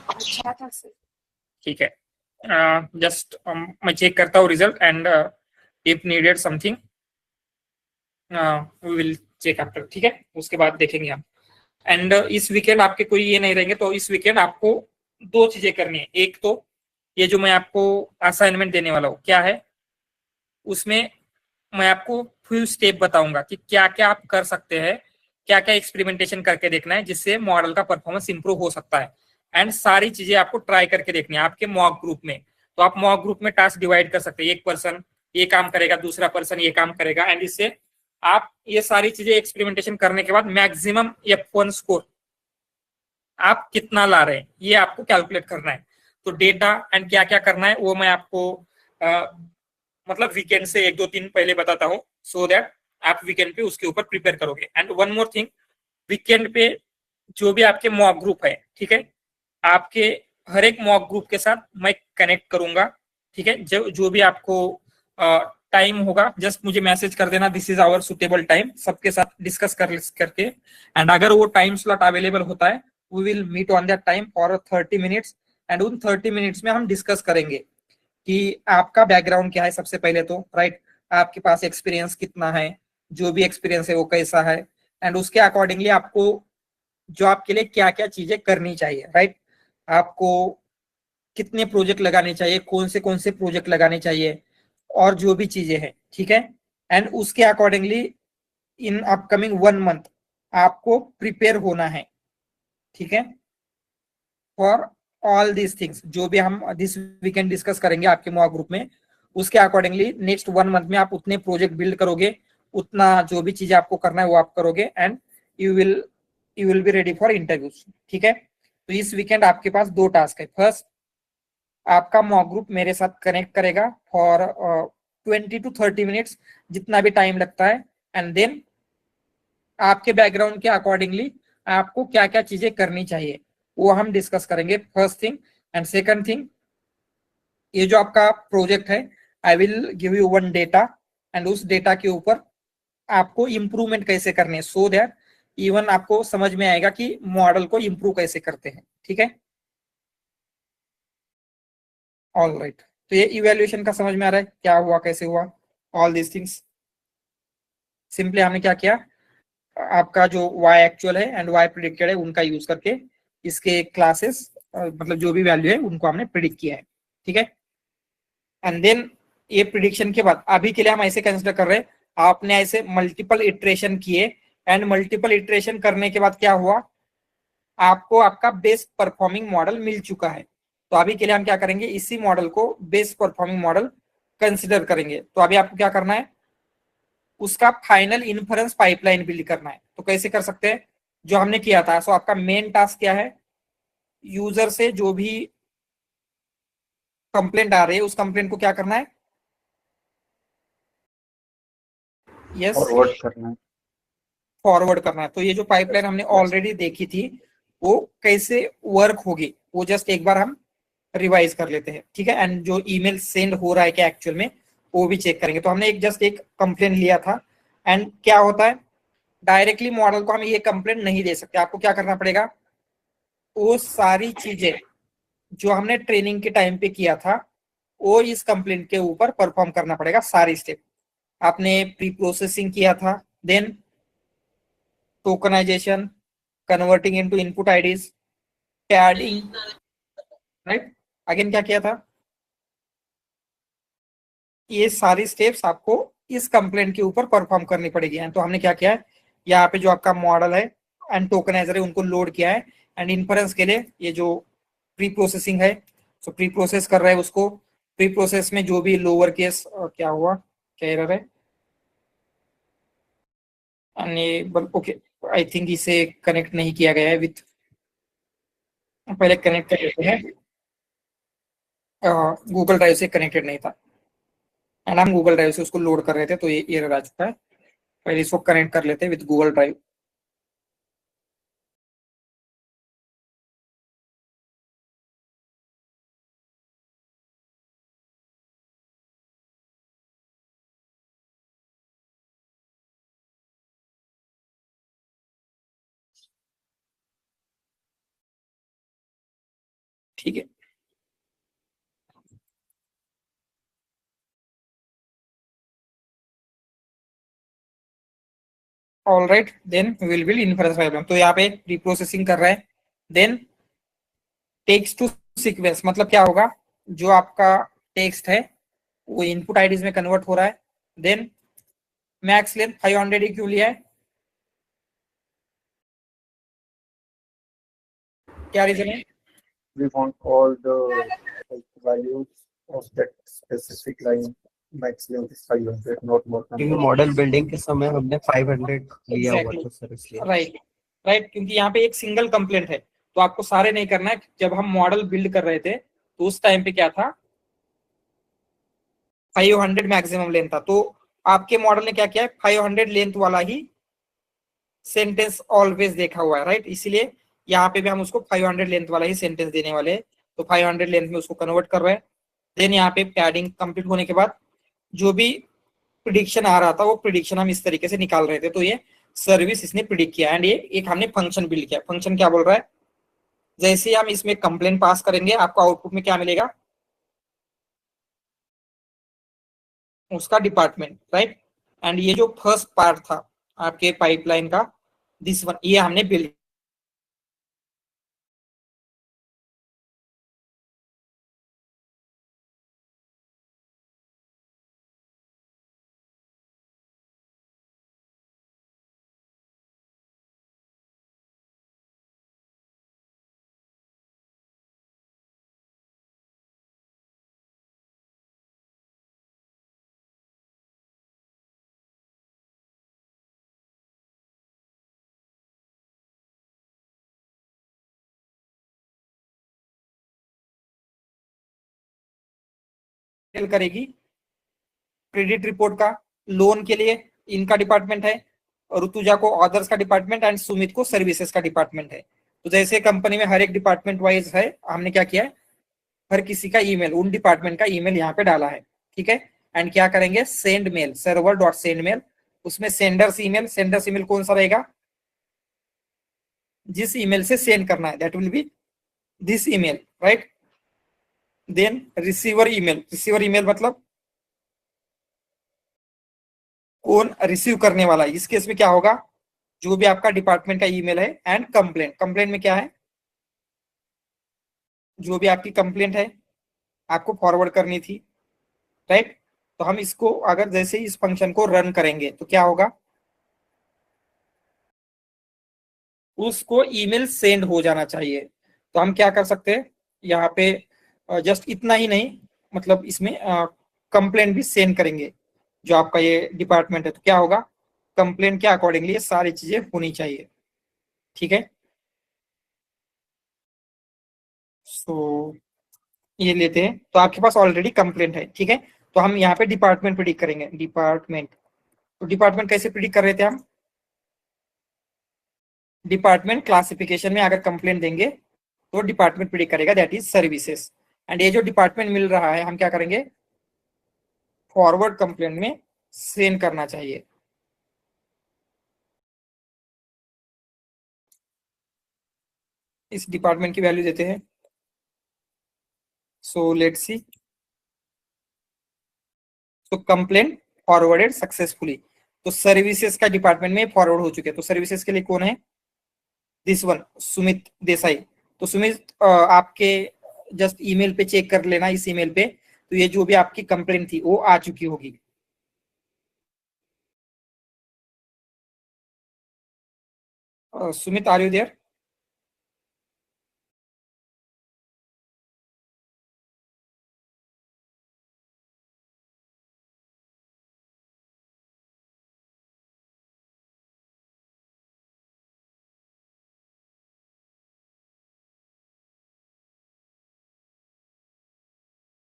अच्छा था सर। ठीक है, जस्ट मैं चेक करता हूँ result, and if needed something we will check after, ठीक है, उसके बाद देखेंगे हम। एंड इस वीकेंड आपके कोई ये नहीं रहेंगे, तो इस वीकेंड आपको दो चीजें करनी है। एक तो ये जो मैं आपको असाइनमेंट देने वाला हूँ क्या है, उसमें मैं आपको फुल स्टेप बताऊंगा कि क्या क्या आप कर सकते हैं, क्या क्या एक्सपेरिमेंटेशन करके देखना है जिससे मॉडल का परफॉर्मेंस इंप्रूव हो सकता है। एंड सारी चीजें आपको ट्राई करके देखनी है आपके मॉक ग्रुप में। तो आप मॉक ग्रुप में टास्क डिवाइड कर सकते हैं, एक पर्सन ये काम करेगा, दूसरा पर्सन ये काम करेगा, एंड इससे आप ये सारी चीजें एक्सपेरिमेंटेशन करने के बाद मैक्सिमम F1 स्कोर आप कितना ला रहे हैं ये आपको कैलकुलेट करना है। तो डेटा एंड क्या क्या करना है वो मैं आपको मतलब वीकेंड से 1-2 दिन पहले बताता हूँ, सो दैट आप वीकेंड पे उसके ऊपर प्रिपेयर करोगे। And one more thing, weekend पे जो भी आपके मॉक ग्रुप है, ठीक है, आपके हर एक मॉक ग्रुप के साथ मैं कनेक्ट करूंगा, ठीक है। जो भी आपको टाइम होगा जस्ट मुझे मैसेज कर देना, this is our suitable time, सबके साथ डिस्कस करके। एंड अगर वो टाइम स्लॉट अवेलेबल होता है, we will meet on that time for 30 minutes, and उन 30 मिनट्स में हम डिस्कस करेंगे कि आपका बैकग्राउंड क्या है सबसे पहले तो, राइट, आपके पास एक्सपीरियंस कितना है, जो भी एक्सपीरियंस है वो कैसा है, एंड उसके अकॉर्डिंगली आपको जो आपके लिए क्या क्या चीजें करनी चाहिए, राइट, आपको कितने प्रोजेक्ट लगाने चाहिए, कौन से प्रोजेक्ट लगाने चाहिए, और जो भी चीजें हैं, ठीक है। एंड उसके अकॉर्डिंगली इन अपकमिंग 1 मंथ आपको प्रिपेयर होना है, ठीक है, फॉर ऑल दीज थिंग्स। जो भी हम दिस वीकेंड डिस्कस करेंगे आपके मॉक ग्रुप में, उसके अकॉर्डिंगली नेक्स्ट 1 मंथ में आप उतने प्रोजेक्ट बिल्ड करोगे, उतना जो भी चीजें आपको करना है वो आप करोगे, and you will be ready for interviews, ठीक है। तो इस वीकेंड आपके पास 2 टास्क है। फर्स्ट, आपका मॉक ग्रुप मेरे साथ कनेक्ट करेगा फॉर 20 to 30 मिनट्स, जितना भी टाइम लगता है, एंड देन आपके बैकग्राउंड के अकॉर्डिंगली आपको क्या क्या चीजें करनी चाहिए वो हम डिस्कस करेंगे, first thing. And second thing, ये जो आपका प्रोजेक्ट है, I will give you 1 data, and उस डेटा के ऊपर आपको इंप्रूवमेंट कैसे करने, सो दैट इवन आपको समझ में आएगा कि मॉडल को इंप्रूव कैसे करते हैं, ठीक है। ऑल राइट, तो ये इवैल्यूएशन का समझ में आ रहा है क्या हुआ, कैसे हुआ, ऑल दिस थिंग्स। सिंपली हमने क्या किया, आपका जो y एक्चुअल है एंड y प्रिडिक्टेड है उनका यूज करके इसके क्लासेस मतलब जो भी वैल्यू है उनको हमने प्रिडिक्ट किया है, ठीक है। एंड देन ये प्रिडिक्शन के बाद अभी के लिए हम ऐसे कंसिडर कर रहे हैं, आपने ऐसे मल्टीपल इटरेशन किए, एंड मल्टीपल इटरेशन करने के बाद क्या हुआ, आपको आपका बेस्ट परफॉर्मिंग मॉडल मिल चुका है। तो अभी के लिए हम क्या करेंगे, इसी मॉडल को बेस्ट परफॉर्मिंग मॉडल कंसिडर करेंगे। तो अभी आपको क्या करना है, उसका फाइनल इन्फरेंस पाइपलाइन बिल्ड करना है। तो कैसे कर सकते हैं, जो हमने किया था, सो आपका मेन टास्क क्या है, यूजर से जो भी कंप्लेंट आ रही है उस कंप्लेंट को क्या करना है, यस, फॉरवर्ड करना है। तो ये जो पाइपलाइन हमने ऑलरेडी देखी थी वो कैसे वर्क होगी वो जस्ट एक बार हम रिवाइज कर लेते हैं, ठीक है। एंड जो ईमेल सेंड हो रहा है क्या एक्चुअल में, वो भी चेक करेंगे। तो हमने एक कंप्लेन लिया था। एंड क्या होता है, डायरेक्टली मॉडल को हम ये कंप्लेन नहीं दे सकते, आपको क्या करना पड़ेगा, वो सारी चीजें जो हमने ट्रेनिंग के टाइम पे किया था वो इस कंप्लेंट के ऊपर परफॉर्म करना पड़ेगा। सारी स्टेप आपने प्री प्रोसेसिंग किया था, then tokenisation, converting into input IDs, padding, right. Again क्या किया था, ये सारी स्टेप्स आपको इस कंप्लेंट के ऊपर परफॉर्म करनी पड़ेगी। तो हमने क्या किया है, यहाँ पे जो आपका मॉडल है एंड टोकनाइजर है उनको लोड किया है। एंड इन्फरेंस के लिए ये जो प्री प्रोसेसिंग है, सो प्री प्रोसेस कर रहा है उसको। प्री प्रोसेस में जो भी लोअर केस क्या हुआ, क्या एरर है, अनेबल, ओके, आई थिंक इसे कनेक्ट नहीं किया गया है विथ, पहले कनेक्ट कर लेते हैं। गूगल ड्राइव से कनेक्टेड नहीं था एंड हम गूगल ड्राइव से उसको लोड कर रहे थे, तो ये एरर आ चुका है। पहले इसको कनेक्ट कर लेते हैं विथ गूगल ड्राइव। ठीक है, all right, then will build inference pipeline. तो यहाँ पे प्री प्रोसेसिंग कर रहा है, देन टेक्स्ट टू सीक्वेंस मतलब क्या होगा, जो आपका टेक्स्ट है वो इनपुट आईडीज में कन्वर्ट हो रहा है। देन मैक्स लेंथ 500 ही क्यों लिया है, क्या रीजन है? We want all the values of that specific line. Max length is 500, not more than क्योंकि मॉडल बिल्डिंग के समय हमने 500 लिया हुआ था सर, इसलिए। राइट राइट, क्योंकि यहाँ पे एक सिंगल कंप्लेंट है तो आपको सारे नहीं करना है। जब हम मॉडल बिल्ड कर रहे थे तो उस टाइम पे क्या था, 500 मैक्सिमम लेंथ था। तो आपके मॉडल ने क्या किया है, 500 लेंथ वाला ही सेंटेंस ऑलवेज देखा हुआ है, राइट। इसीलिए यहाँ पे भी हम उसको 500 लेंथ वाला ही सेंटेंस देने वाले हैं। तो 500 लेंथ में उसको कन्वर्ट कर रहे हैं। देन यहाँ पे पैडिंग कंप्लीट होने के बाद जो भी प्रिडिक्शन आ रहा था वो प्रिडिक्शन हम इस तरीके से निकाल रहे थे। तो ये सर्विस इसने प्रिडिक्ट किया एंड ये एक हमने फंक्शन बिल्ड किया। फंक्शन क्या बोल रहा है, जैसे हम इसमें कंप्लेंट पास करेंगे आपको आउटपुट में क्या मिलेगा, उसका डिपार्टमेंट, राइट। एंड ये जो फर्स्ट पार्ट था आपके पाइपलाइन का, दिस वन, ये हमने बिल्ड करेगी। क्रेडिट रिपोर्ट का लोन के लिए इनका डिपार्टमेंट है, और ऋतुजा को ऑदर्स का डिपार्टमेंट एंड सुमित को सर्विसेज का डिपार्टमेंट है। तो जैसे कंपनी में हर एक डिपार्टमेंट वाइज है, हमने क्या किया है, हर किसी का ईमेल, उन डिपार्टमेंट का ईमेल यहाँ पे डाला है, ठीक है। एंड क्या करेंगे, send mail, server dot send mail, उसमें सेंडर्स ईमेल कौन सा रहेगा, जिस ईमेल से सेंड करना है, that will be this email, right. Then receiver email मतलब कौन रिसीव करने वाला है। इस केस में क्या होगा, जो भी आपका डिपार्टमेंट का ईमेल है। एंड कंप्लेंट में क्या है, जो भी आपकी कंप्लेंट है आपको फॉरवर्ड करनी थी, राइट। तो हम इसको अगर जैसे इस फंक्शन को रन करेंगे तो क्या होगा, उसको ईमेल सेंड हो जाना चाहिए। तो हम क्या कर सकते हैं, यहाँ पे जस्ट इतना ही नहीं, मतलब इसमें कंप्लेंट भी सेंड करेंगे जो आपका ये डिपार्टमेंट है। तो क्या होगा, कंप्लेंट के अकॉर्डिंगली ये सारी चीजें होनी चाहिए, ठीक है। सो ये लेते हैं, तो आपके पास ऑलरेडी कंप्लेंट है, ठीक है। तो हम यहाँ पे डिपार्टमेंट प्रिडिक्ट करेंगे। तो डिपार्टमेंट कैसे प्रिडिक्ट कर रहे थे हम, डिपार्टमेंट क्लासिफिकेशन में अगर कंप्लेंट देंगे तो डिपार्टमेंट प्रिडिक्ट करेगा, दैट इज सर्विसेज। एंड ये जो डिपार्टमेंट मिल रहा है हम क्या करेंगे, फॉरवर्ड कंप्लेंट में सेंड करना चाहिए। इस डिपार्टमेंट की वैल्यू देते हैं, सो लेट्स सी, तो कंप्लेंट फॉरवर्डेड सक्सेसफुली, तो सर्विसेज का डिपार्टमेंट में फॉरवर्ड हो चुके हैं। तो सर्विसेज के लिए कौन है, दिस वन, सुमित देसाई। तो सुमित आपके जस्ट ईमेल पे चेक कर लेना, इस ईमेल पे, तो ये जो भी आपकी कंप्लेंट थी वो आ चुकी होगी। Sumit, are you there?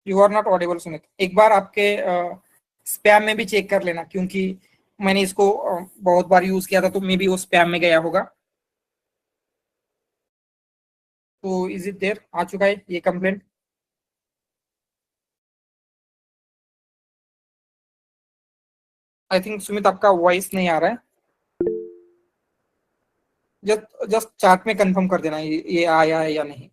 You are not audible Sumit. एक बार आपके स्पैम में भी चेक कर लेना, क्योंकि मैंने इसको बहुत बार यूज किया था, तो मे बी वो स्पैम में गया होगा। तो इज इट देयर, आ चुका है ये कंप्लेंट? आई थिंक सुमित आपका वॉइस नहीं आ रहा है, जस्ट चैट में कंफर्म कर देना ये आया है या नहीं।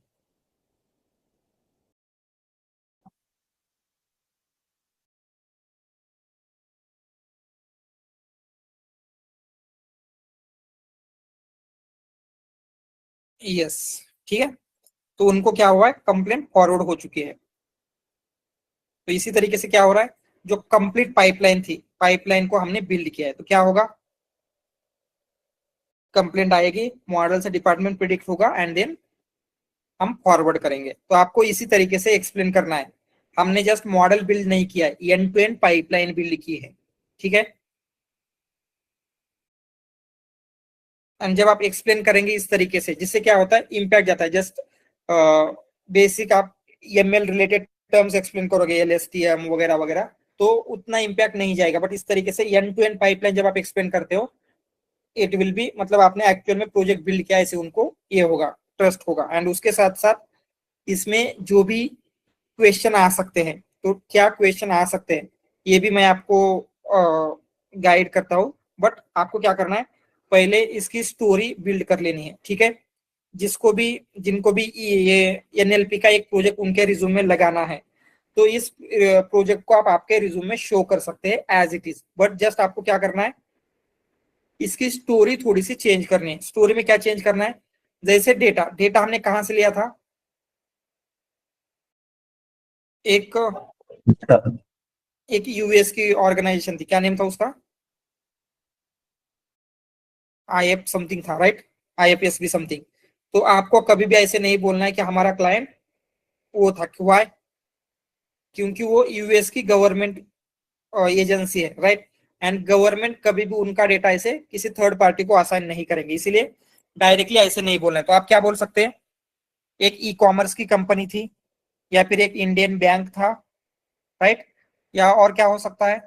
यस, ठीक है। तो उनको क्या हुआ है, कंप्लेंट फॉरवर्ड हो चुकी है। तो इसी तरीके से क्या हो रहा है, जो कंप्लीट पाइपलाइन थी, पाइपलाइन को हमने बिल्ड किया है, तो क्या होगा, कंप्लेंट आएगी, मॉडल से डिपार्टमेंट प्रिडिक्ट होगा एंड देन हम फॉरवर्ड करेंगे। तो आपको इसी तरीके से एक्सप्लेन करना है। हमने जस्ट मॉडल बिल्ड नहीं किया है, end to end pipeline build की है, ठीक है। एंड जब आप एक्सप्लेन करेंगे इस तरीके से, जिससे क्या होता है, इम्पैक्ट जाता है। जस्ट बेसिक आप एमएल रिलेटेड टर्म्स एक्सप्लेन करोगे, एलएसटीएम वगैरह वगैरह, तो उतना इम्पैक्ट नहीं जाएगा। बट इस तरीके से एंड टू एंड पाइपलाइन जब आप एक्सप्लेन करते हो, इट विल बी, मतलब आपने एक्चुअल में प्रोजेक्ट बिल्ड किया, ऐसे उनको ये होगा, ट्रस्ट होगा। एंड उसके साथ साथ इसमें जो भी क्वेश्चन आ सकते हैं, तो क्या क्वेश्चन आ सकते हैं ये भी मैं आपको गाइड करता हूँ। बट आपको क्या करना है, पहले इसकी स्टोरी बिल्ड कर लेनी है, ठीक है। जिनको भी ये एनएलपी का एक प्रोजेक्ट उनके रिज्यूम में लगाना है, तो इस प्रोजेक्ट को आप आपके रिज्यूम में शो कर सकते हैं as it is. But just आपको क्या करना है, इसकी स्टोरी थोड़ी सी चेंज करनी है। स्टोरी में क्या चेंज करना है, जैसे डेटा हमने कहां से लिया था, एक यूएस की ऑर्गेनाइजेशन थी, क्या नेम था उसका, IF समथिंग था, राइट, IFSB समथिंग। तो आपको कभी भी ऐसे नहीं बोलना है कि हमारा क्लाइंट वो था। क्यों है, क्योंकि वो यूएस की गवर्नमेंट एजेंसी है, राइट। एंड गवर्नमेंट कभी भी उनका डेटा ऐसे किसी थर्ड पार्टी को असाइन नहीं करेंगे, इसीलिए डायरेक्टली ऐसे नहीं बोलना है। तो आप क्या बोल सकते हैं, एक ई कॉमर्स की कंपनी थी, या फिर एक इंडियन बैंक था, राइट, या और क्या हो सकता है,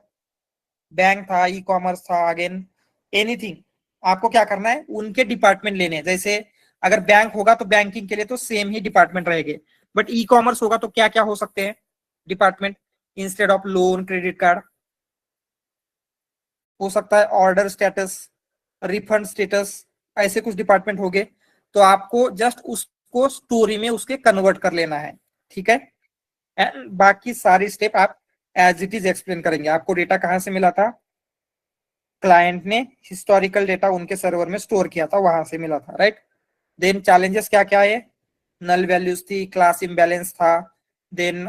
बैंक था, ई कॉमर्स था, अगेन एनीथिंग। आपको क्या करना है, उनके डिपार्टमेंट लेने हैं। जैसे अगर बैंक होगा तो बैंकिंग के लिए तो सेम ही डिपार्टमेंट रहेंगे, बट ई कॉमर्स होगा तो क्या क्या हो सकते हैं department, instead of loan credit card हो सकता है ऑर्डर स्टेटस, रिफंड स्टेटस, ऐसे कुछ डिपार्टमेंट हो गए। तो आपको जस्ट उसको स्टोरी में उसके कन्वर्ट कर लेना है, ठीक है। एंड बाकी सारी स्टेप आप एज इट इज एक्सप्लेन करेंगे। आपको डेटा कहां से मिला था, क्लाइंट ने हिस्टोरिकल डेटा उनके सर्वर में स्टोर किया था, वहां से मिला था, राइट। देन चैलेंजेस क्या क्या है, नल वैल्यूज थी, क्लास इम्बैलेंस था, देन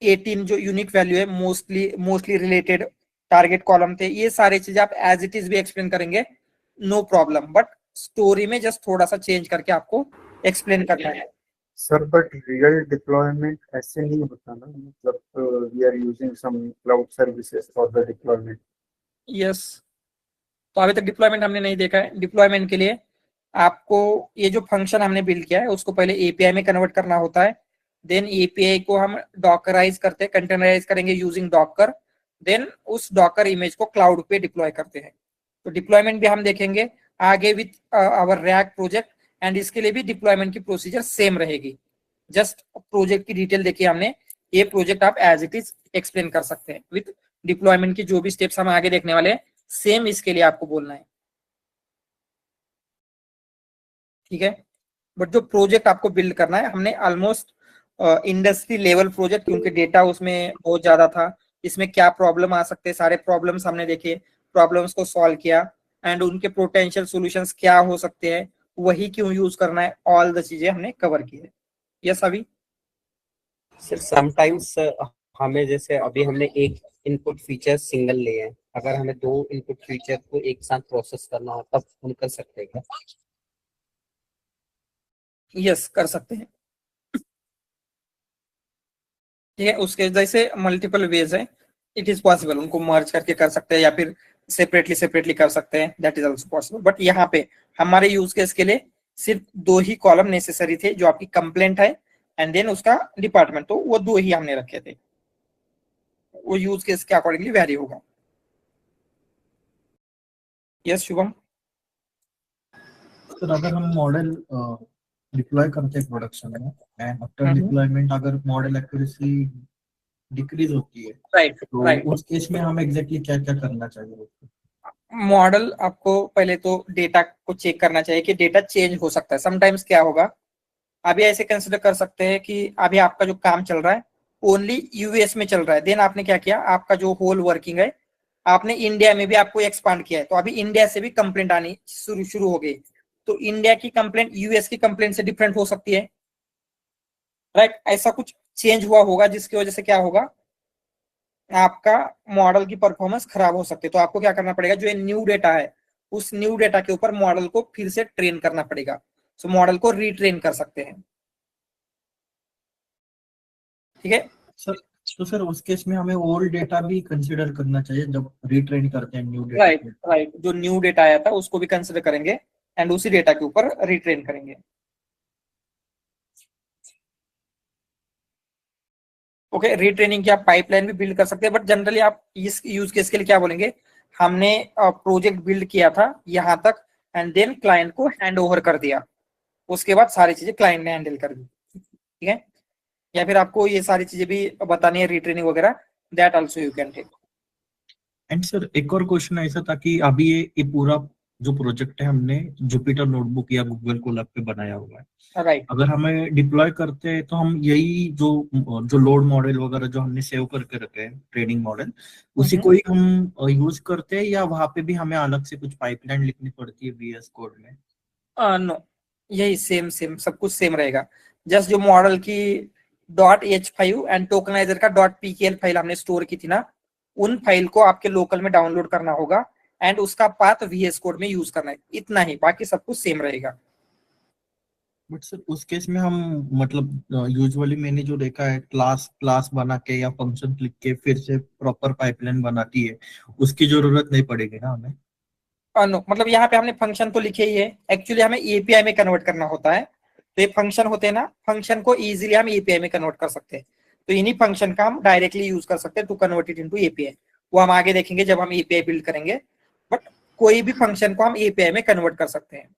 18 जो यूनिक वैल्यू है मोस्टली रिलेटेड टारगेट कॉलम थे। ये सारी चीजें आप एज इट इज भी एक्सप्लेन करेंगे, नो प्रॉब्लम। बट स्टोरी में जस्ट थोड़ा सा चेंज करके आपको एक्सप्लेन करना है। सर बट रियल डिप्लॉयमेंट ऐसे नहीं होता ना, मतलब we are using some cloud services for the deployment. Yes, तो अभी तक डिप्लॉयमेंट हमने नहीं देखा है। डिप्लॉयमेंट के लिए आपको ये जो फंक्शन हमने बिल्ड किया है उसको पहले एपीआई में कन्वर्ट करना होता है। देन एपीआई को हम डॉकराइज करते हैं, कंटेनराइज करेंगे यूजिंग डॉकर। देन उस डॉकर इमेज को क्लाउड पे डिप्लॉय करते हैं। तो डिप्लॉयमेंट भी हम देखेंगे आगे with our RAG project, and इसके लिए भी डिप्लॉयमेंट की प्रोसीजर सेम रहेगी। जस्ट प्रोजेक्ट की डिटेल देखिए हमने, ये प्रोजेक्ट आप एज इट इज एक्सप्लेन कर सकते हैं विद डिप्लॉयमेंट की जो भी स्टेप्स हम आगे देखने वाले हैं, सेम इसके लिए आपको बोलना है, ठीक है। बट जो प्रोजेक्ट आपको बिल्ड करना है, हमने ऑलमोस्ट इंडस्ट्री लेवल प्रोजेक्ट, क्योंकि डेटा उसमें बहुत ज्यादा था, इसमें क्या प्रॉब्लम आ सकते हैं, सारे प्रॉब्लम्स हमने देखे, प्रॉब्लम्स को सॉल्व किया, एंड उनके पोटेंशियल सॉल्यूशंस क्या हो सकते हैं, वही क्यों यूज करना है, ऑल द चीजें हमने कवर की है। यस अभी सर समटाइम्स हमें जैसे अभी हमने एक इनपुट फीचर सिंगल लिए हैं, अगर हमें 2 इनपुट फीचर को एक साथ प्रोसेस करना हो तब हम कर सकते हैं क्या? यस कर सकते हैं, ठीक है। उसके जैसे मल्टीपल वेज है, इट इज पॉसिबल, उनको मर्ज करके कर सकते हैं या फिर सेपरेटली कर सकते हैं, that is also possible. But यहाँ पे हमारे यूज केस के लिए सिर्फ 2 ही कॉलम नेसेसरी थे, जो आपकी कंप्लेंट है एंड देन उसका डिपार्टमेंट, तो वो 2 ही हमने रखे थे, वो यूज केस के अकॉर्डिंगली वेरी होगा। यस शुभम। सर अगर हम मॉडल डिप्लॉय करते हैं प्रोडक्शन में एंड आफ्टर हम्म। डिप्लॉयमेंट अगर मॉडल एक्यूरेसी डिक्रीज होती है राइट तो राइट, उस केस में हमें एग्जैक्टली क्या क्या करना चाहिए? मॉडल आपको पहले तो डेटा को चेक करना चाहिए कि डेटा चेंज हो सकता है। समटाइम्स क्या होगा, अभी ऐसे कंसिडर कर सकते हैं कि अभी आपका जो काम चल रहा है ओनली यूएस में चल रहा है, देन आपने क्या किया, आपका जो होल वर्किंग है आपने इंडिया में भी आपको एक्सपांड किया है, तो अभी इंडिया से भी कंप्लेंट आनी शुरू हो गई, तो इंडिया की कंप्लेंट यूएस की कंप्लेंट से डिफरेंट हो सकती है, राइट। ऐसा कुछ चेंज हुआ होगा जिसकी वजह से क्या होगा, आपका मॉडल की परफॉर्मेंस खराब हो सकती है, तो आपको क्या करना पड़ेगा, जो न्यू डेटा है उस न्यू डेटा के ऊपर मॉडल को फिर से ट्रेन करना पड़ेगा, सो मॉडल को रीट्रेन कर सकते हैं, ठीक है। सर तो सर उस केस में हमें ओल्ड डेटा भी कंसीडर करना चाहिए जब रिट्रेन करते हैं न्यू डेटा राइट राइट, जो न्यू डेटा आया था उसको भी कंसिडर करेंगे एंड उसी डेटा के ऊपर रिट्रेन करेंगे। ओके, रीट्रेनिंग की आप पाइपलाइन भी बिल्ड कर सकते हैं, बट जनरली आप इस यूज केस के लिए क्या बोलेंगे, हमने प्रोजेक्ट बिल्ड किया था यहाँ तक एंड देन क्लाइंट को हैंड ओवर कर दिया, उसके बाद सारी चीजें क्लाइंट ने हैंडल कर दी, ठीक है। या फिर आपको ये सारी चीजें भी बतानी है, रीट्रेनिंग वगैरह, that also you can take. And sir एक और क्वेश्चन ऐसा था कि अभी ये पूरा जो प्रोजेक्ट है हमने जुपिटर नोटबुक या गूगल कोलैब पे बनाया हुआ है, राइट, अगर हमें डिप्लॉय करते हैं तो हम यही जो लोड मॉडल वगैरह जो हमने सेव करके रखे हैं ट्रेनिंग मॉडल, उसी को ही हम यूज करते हैं या वहां पे भी हमें अलग से कुछ पाइपलाइन लिखनी पड़ती है VS कोड में? नो, यही सेम सेम सब कुछ सेम रहेगा, जस्ट जो मॉडल की .h5 एंड टोकनाइजर का .pkl फाइल हमने स्टोर की थी ना, उन फाइल को आपके लोकल में डाउनलोड करना होगा एंड उसका पाथ VS कोड में यूज करना है, इतना ही, बाकी सब कुछ सेम रहेगा। बट सर उस केस में हम मतलब यूजुअली मैंने जो देखा है क्लास बना के या फंक्शन लिख के फिर से प्रॉपर पाइपलाइन बनाती है, उसकी जरूरत नहीं पड़ेगी ना हमें? नो, मतलब यहाँ पे हमने फंक्शन तो लिखे ही है, एक्चुअली हमें एपीआई में कन्वर्ट करना होता है, तो ये फंक्शन होते हैं ना, फंक्शन को इजीली हम एपीआई में कन्वर्ट कर सकते हैं, तो इन्हीं फंक्शन का हम डायरेक्टली यूज कर सकते हैं to convert it into API, वो हम आगे देखेंगे जब हम एपीआई बिल्ड करेंगे, बट कोई भी फंक्शन को हम एपीआई में कन्वर्ट कर सकते हैं।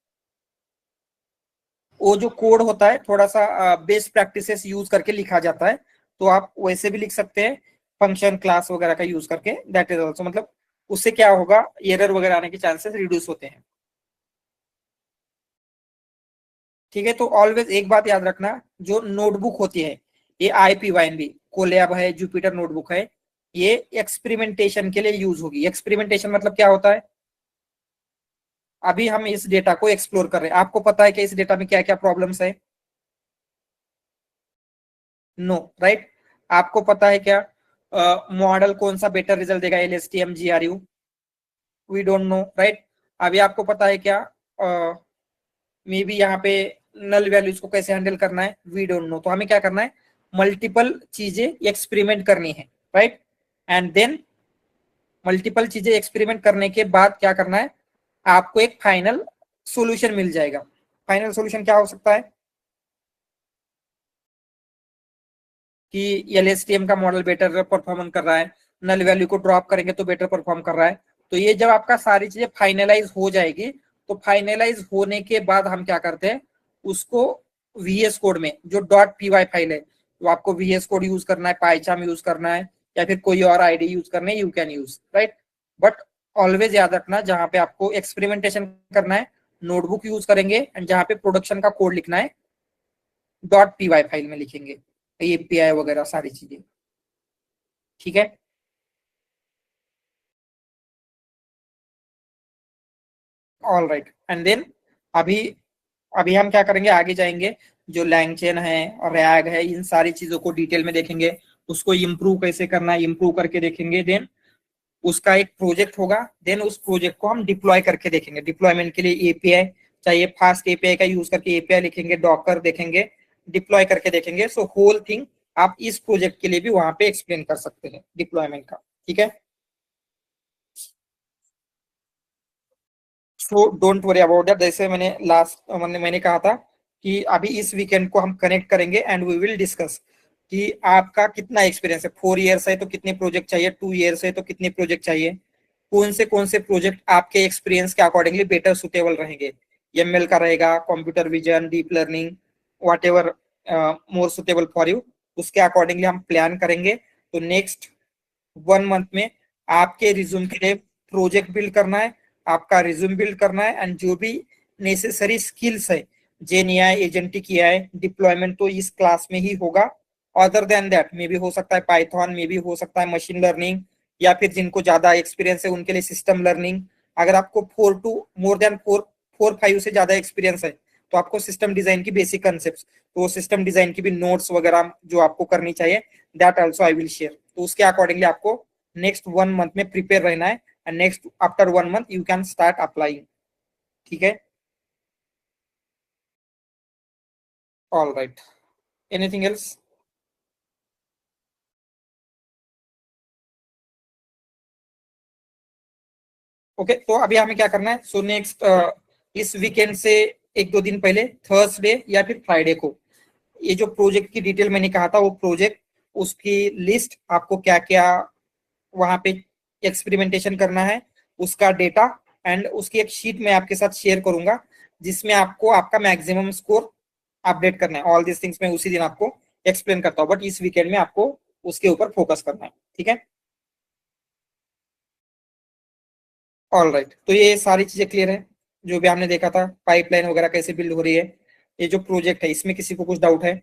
वो जो कोड होता है थोड़ा सा बेस्ट प्रैक्टिसेस यूज करके लिखा जाता है, तो आप वैसे भी लिख सकते हैं फंक्शन क्लास वगैरह का यूज करके, दैट इज ऑल्सो, मतलब उससे क्या होगा, एरर वगैरह आने के चांसेस रिड्यूस होते हैं, ठीक है। तो ऑलवेज एक बात याद रखना, जो नोटबुक होती है ये IPYNB कोलैब है, जुपिटर नोटबुक है, ये एक्सपेरिमेंटेशन के लिए यूज होगी। एक्सपेरिमेंटेशन मतलब क्या होता है, अभी हम इस डेटा को एक्सप्लोर कर रहे हैं, आपको पता है कि इस डेटा में क्या क्या प्रॉब्लम्स है, नो राइट, आपको पता है क्या मॉडल कौन सा बेटर रिजल्ट देगा, LSTM GRU, we don't know right. अभी आपको पता है क्या मे बी यहाँ पे नल वैल्यूज को कैसे हैंडल करना है, वी डोंट नो। तो हमें क्या करना है, मल्टीपल चीजें एक्सपेरिमेंट करनी है, राइट, एंड देन मल्टीपल चीजें एक्सपेरिमेंट करने के बाद क्या करना है, आपको एक फाइनल सॉल्यूशन मिल जाएगा। फाइनल सॉल्यूशन क्या हो सकता है कि LSTM का मॉडल बेटर परफॉर्म कर रहा है, नल वैल्यू को ड्रॉप करेंगे तो बेटर परफॉर्म कर रहा है। तो ये जब आपका सारी चीजें फाइनलाइज हो जाएगी, तो फाइनलाइज होने के बाद हम क्या करते हैं, उसको VS कोड में जो .py फाइल है, तो आपको VS कोड यूज करना है, पाइचार्म यूज करना है, या फिर कोई और आईडी यूज करना है, you can use, right. But always याद रखना, जहां पे आपको एक्सपेरिमेंटेशन करना है नोटबुक यूज करेंगे, एंड जहां पे प्रोडक्शन का कोड लिखना है .py फाइल में लिखेंगे, API वगैरह सारी चीजें, ठीक है। ऑल राइट, एंड देन अभी अभी हम क्या करेंगे, आगे जाएंगे, जो लैंगचेन है और रैग है, इन सारी चीजों को डिटेल में देखेंगे, उसको इम्प्रूव कैसे करना है, इम्प्रूव करके देखेंगे। देन उसका एक प्रोजेक्ट होगा, देन उस प्रोजेक्ट को हम डिप्लॉय करके देखेंगे। डिप्लॉयमेंट के लिए API चाहिए, फास्ट API का यूज करके API लिखेंगे, डॉकर देखेंगे, डिप्लॉय करके देखेंगे। सो होल थिंग आप इस प्रोजेक्ट के लिए भी वहां पे एक्सप्लेन कर सकते हैं डिप्लॉयमेंट का, ठीक है। So don't worry about that. जैसे मैंने कहा था कि अभी इस वीकेंड को हम कनेक्ट करेंगे एंड वी विल डिस्कस कि आपका कितना एक्सपीरियंस है। 4 इयर्स है तो कितने प्रोजेक्ट चाहिए, 2 इयर्स है तो कितने प्रोजेक्ट चाहिए, कौन से प्रोजेक्ट आपके एक्सपीरियंस के अकॉर्डिंगली बेटर सुटेबल रहेंगे। ML का रहेगा, computer vision, deep learning, what ever more suitable for you, उसके अकॉर्डिंगली हम प्लान करेंगे। तो नेक्स्ट 1 मंथ में आपके रिज्यूम के लिए प्रोजेक्ट बिल्ड करना है, आपका रिज्यूम बिल्ड करना है, एंड जो भी नेसेसरी स्किल्स है, जेएनआई, एजेंटिक AI, डिप्लॉयमेंट तो इस क्लास में ही होगा। अदर देन दैट मे भी हो सकता है पाइथन, मे भी हो सकता है मशीन लर्निंग, या फिर जिनको ज्यादा एक्सपीरियंस है उनके लिए सिस्टम लर्निंग। अगर आपको 4 से ज्यादा एक्सपीरियंस है तो आपको सिस्टम डिजाइन की बेसिक कंसेप्ट, तो सिस्टम डिजाइन की भी नोट्स वगैरह जो आपको करनी चाहिए, that also I will share. तो उसके अकॉर्डिंगली आपको नेक्स्ट 1 मंथ में प्रिपेयर रहना है, and next after 1 month you can start applying, ठीक है। All right, anything else? Okay, तो अभी हमें क्या करना है, सो नेक्स्ट इस वीकेंड से 1-2 दिन पहले, थर्सडे या फिर फ्राइडे को, ये जो प्रोजेक्ट की डिटेल मैंने कहा था, वो प्रोजेक्ट, उसकी लिस्ट, आपको क्या क्या वहां पे एक्सपेरिमेंटेशन करना है, उसका डेटा, एंड उसकी एक शीट मैं आपके साथ शेयर करूंगा जिसमें आपको आपका मैक्सिमम स्कोर अपडेट करना है। ऑल दिस थिंग्स मैं उसी दिन आपको एक्सप्लेन करता हूँ, बट इस वीकेंड में आपको उसके ऊपर फोकस करना है, ठीक है। ऑल राइट, तो ये सारी चीजें क्लियर है जो भी हमने देखा था, पाइपलाइन वगैरह कैसे बिल्ड हो रही है, ये जो प्रोजेक्ट है इसमें किसी को कुछ डाउट है?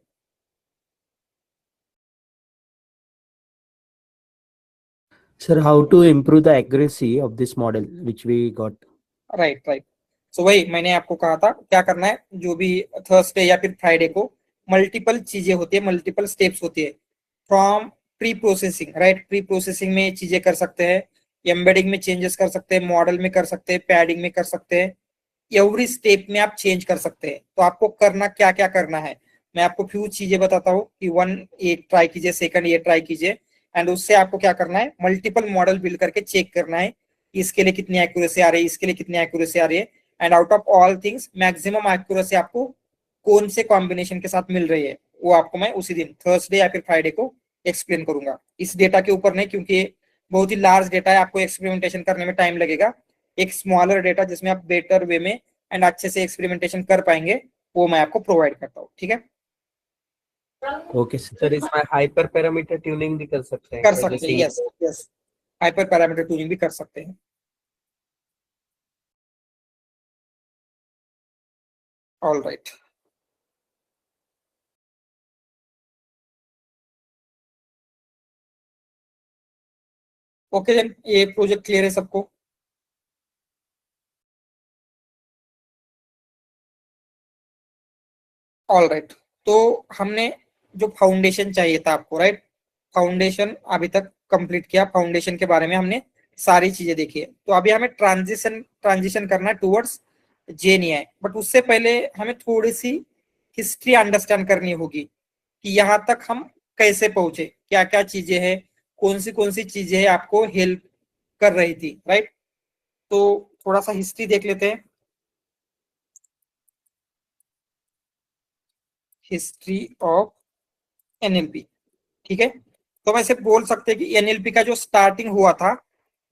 Sir, how to improve the accuracy of this model which we got? Right, so वही मैंने आपको कहा था, क्या करना है, जो भी थर्सडे या फिर फ्राइडे को मल्टीपल चीजें होती है, मल्टीपल स्टेप्स होती है, from pre processing, right. Pre processing में चीजें कर सकते हैं, एम्बेडिंग में चेंजेस कर सकते हैं, मॉडल में कर सकते हैं, पैडिंग में कर सकते हैं, एवरी स्टेप में आप चेंज कर सकते हैं। तो आपको करना क्या क्या करना है, मैं आपको फ्यू चीजें बताता हूँ कि 1 ये ट्राई कीजिए, सेकंड ये ट्राई कीजिए, एंड उससे आपको क्या करना है, मल्टीपल मॉडल बिल्ड करके चेक करना है इसके लिए कितनी एक्यूरेसी आ रही है, इसके लिए कितनी एक्यूरेसी आ रही है, and out of all things maximum accuracy आपको कौन से कॉम्बिनेशन के साथ मिल रही है, वो आपको मैं उसी दिन थर्सडे या फिर फ्राइडे को एक्सप्लेन करूंगा। इस डेटा के ऊपर नहीं, क्योंकि बहुत ही लार्ज डेटा है, आपको एक्सपेरिमेंटेशन करने में टाइम लगेगा। एक स्मॉलर डेटा जिसमें आप बेटर वे में एंड अच्छे से एक्सपेरिमेंटेशन कर पाएंगे, वो मैं आपको प्रोवाइड करता हूँ, ठीक है। Okay, sir. सर इसमें हाइपर पैरामीटर ट्यूनिंग भी कर सकते हैं कर क्या? सकते हैं, जैसे यस, हाइपर पैरामीटर ट्यूनिंग भी कर सकते हैं। ऑल राइट, ओके देन, ये प्रोजेक्ट क्लियर है सबको? ऑल राइट, तो हमने जो फाउंडेशन चाहिए था आपको, राइट, फाउंडेशन अभी तक कंप्लीट किया, फाउंडेशन के बारे में हमने सारी चीजें देखी है। तो अभी हमें ट्रांजिशन करना है टुवर्ड्स जेएनआई, बट उससे पहले हमें थोड़ी सी हिस्ट्री अंडरस्टैंड करनी होगी कि यहाँ तक हम कैसे पहुंचे, क्या क्या चीजें हैं, कौन सी चीजें हैं आपको हेल्प कर रही थी, राइट। तो थोड़ा सा हिस्ट्री देख लेते हैं, हिस्ट्री ऑफ एनएलपी, ठीक है। तो हम ऐसे बोल सकते हैं कि एनएलपी का जो स्टार्टिंग हुआ था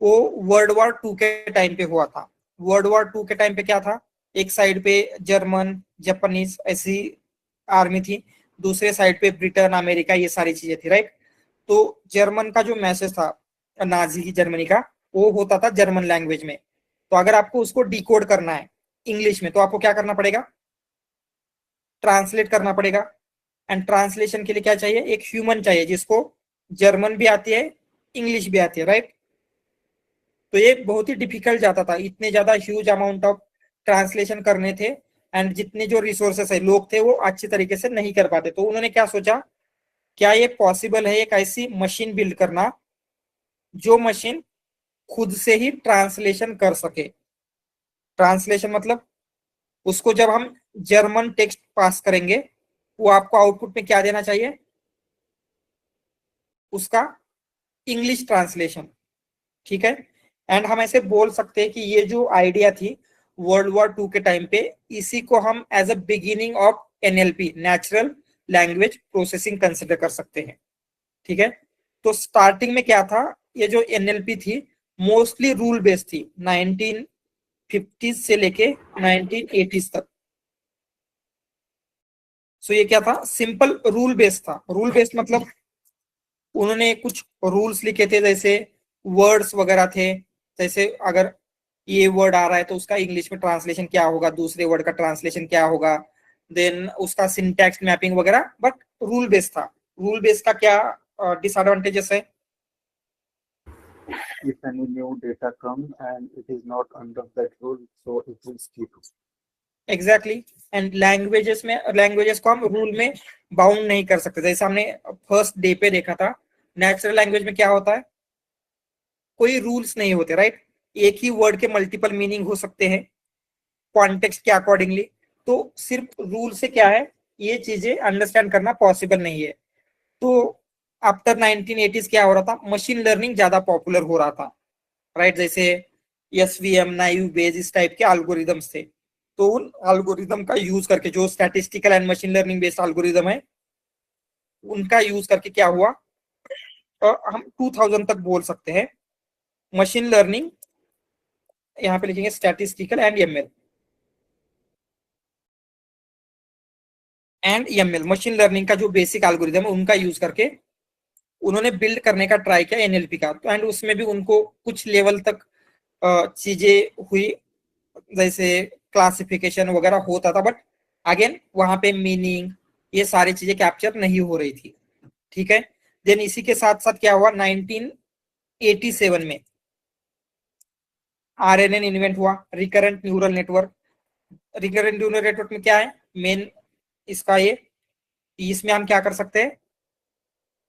वो वर्ल्ड वॉर 2 के टाइम पे हुआ था। वर्ल्ड वॉर 2 के टाइम पे क्या था, एक साइड पे जर्मन, जापानीज ऐसी आर्मी थी, दूसरे साइड पे ब्रिटेन, अमेरिका, ये सारी चीजें थी, राइट। तो जर्मन का जो मैसेज था नाजी की जर्मनी का, वो होता था जर्मन लैंग्वेज में। तो अगर आपको उसको डिकोड करना है इंग्लिश में, तो आपको क्या करना पड़ेगा, ट्रांसलेट करना पड़ेगा। एंड ट्रांसलेशन के लिए क्या चाहिए, एक ह्यूमन चाहिए जिसको जर्मन भी आती है, इंग्लिश भी आती है, राइट। तो ये बहुत ही डिफिकल्ट जाता था, इतने ज्यादा ह्यूज अमाउंट ऑफ ट्रांसलेशन करने थे, एंड जितने जो रिसोर्सेस है, लोग थे, वो अच्छी तरीके से नहीं कर पाते। तो उन्होंने क्या सोचा, क्या ये पॉसिबल है एक ऐसी मशीन बिल्ड करना जो मशीन खुद से ही ट्रांसलेशन कर सके। ट्रांसलेशन मतलब उसको जब हम जर्मन टेक्स्ट पास करेंगे, वो आपको आउटपुट में क्या देना चाहिए, उसका इंग्लिश ट्रांसलेशन, ठीक है। एंड हम ऐसे बोल सकते हैं कि ये जो आइडिया थी वर्ल्ड वॉर 2 के टाइम पे, इसी को हम as a beginning of NLP, natural language processing consider कर सकते हैं, ठीक है। तो स्टार्टिंग में क्या था, ये जो एनएलपी थी मोस्टली रूल बेस्ड थी, 1950 से लेके 1980 तक। सो ये क्या था, सिंपल रूल बेस्ड था। रूल बेस्ड मतलब उन्होंने कुछ रूल्स लिखे थे, जैसे वर्ड्स वगैरह थे, जैसे अगर ये वर्ड आ रहा है तो उसका इंग्लिश में ट्रांसलेशन क्या होगा, दूसरे वर्ड का ट्रांसलेशन क्या होगा, देन उसका सिंटैक्स मैपिंग वगैरह, बट रूल बेस्ड था। रूल बेस्ड का क्या डिसएडवांटेजेस है, if any new data comes and it is not under that rule, so it will skip. Exactly. And languages को हम रूल में बाउंड नहीं कर सकते। जैसे हमने फर्स्ट डे पे देखा था, नेचुरल लैंग्वेज में क्या होता है, कोई रूल्स नहीं होते, राइट। एक ही वर्ड के मल्टीपल मीनिंग हो सकते हैं कॉन्टेक्स्ट के अकॉर्डिंगली। तो सिर्फ रूल से क्या है, ये चीजें अंडरस्टैंड करना पॉसिबल नहीं है। तो आफ्टर 1980s क्या हो रहा था, मशीन लर्निंग ज्यादा पॉपुलर हो रहा था, राइट। जैसे एसवीएम, नाइव बेज, इस टाइप के एल्गोरिदम्स थे। तो उन एल्गोरिदम का यूज करके, जो statistical and machine learning based algorithm है, उनका यूज करके क्या हुआ, हम 2000 तक बोल सकते हैं मशीन लर्निंग, यहाँ पे लिखेंगे statistical and ML machine learning का जो बेसिक एल्गोरिदम है, उनका यूज करके उन्होंने बिल्ड करने का ट्राई किया एनएलपी का। तो एंड उसमें भी उनको कुछ लेवल तक चीजें हुई, जैसे क्लासिफिकेशन वगैरह होता था, बट अगेन वहां पे मीनिंग, ये सारी चीजें कैप्चर नहीं हो रही थी, ठीक है। देन इसी के साथ साथ क्या हुआ, 1987 में आरएनएन इन्वेंट हुआ, recurrent neural network. Recurrent neural network में क्या है मेन, इसका ये, इसमें हम क्या कर सकते हैं,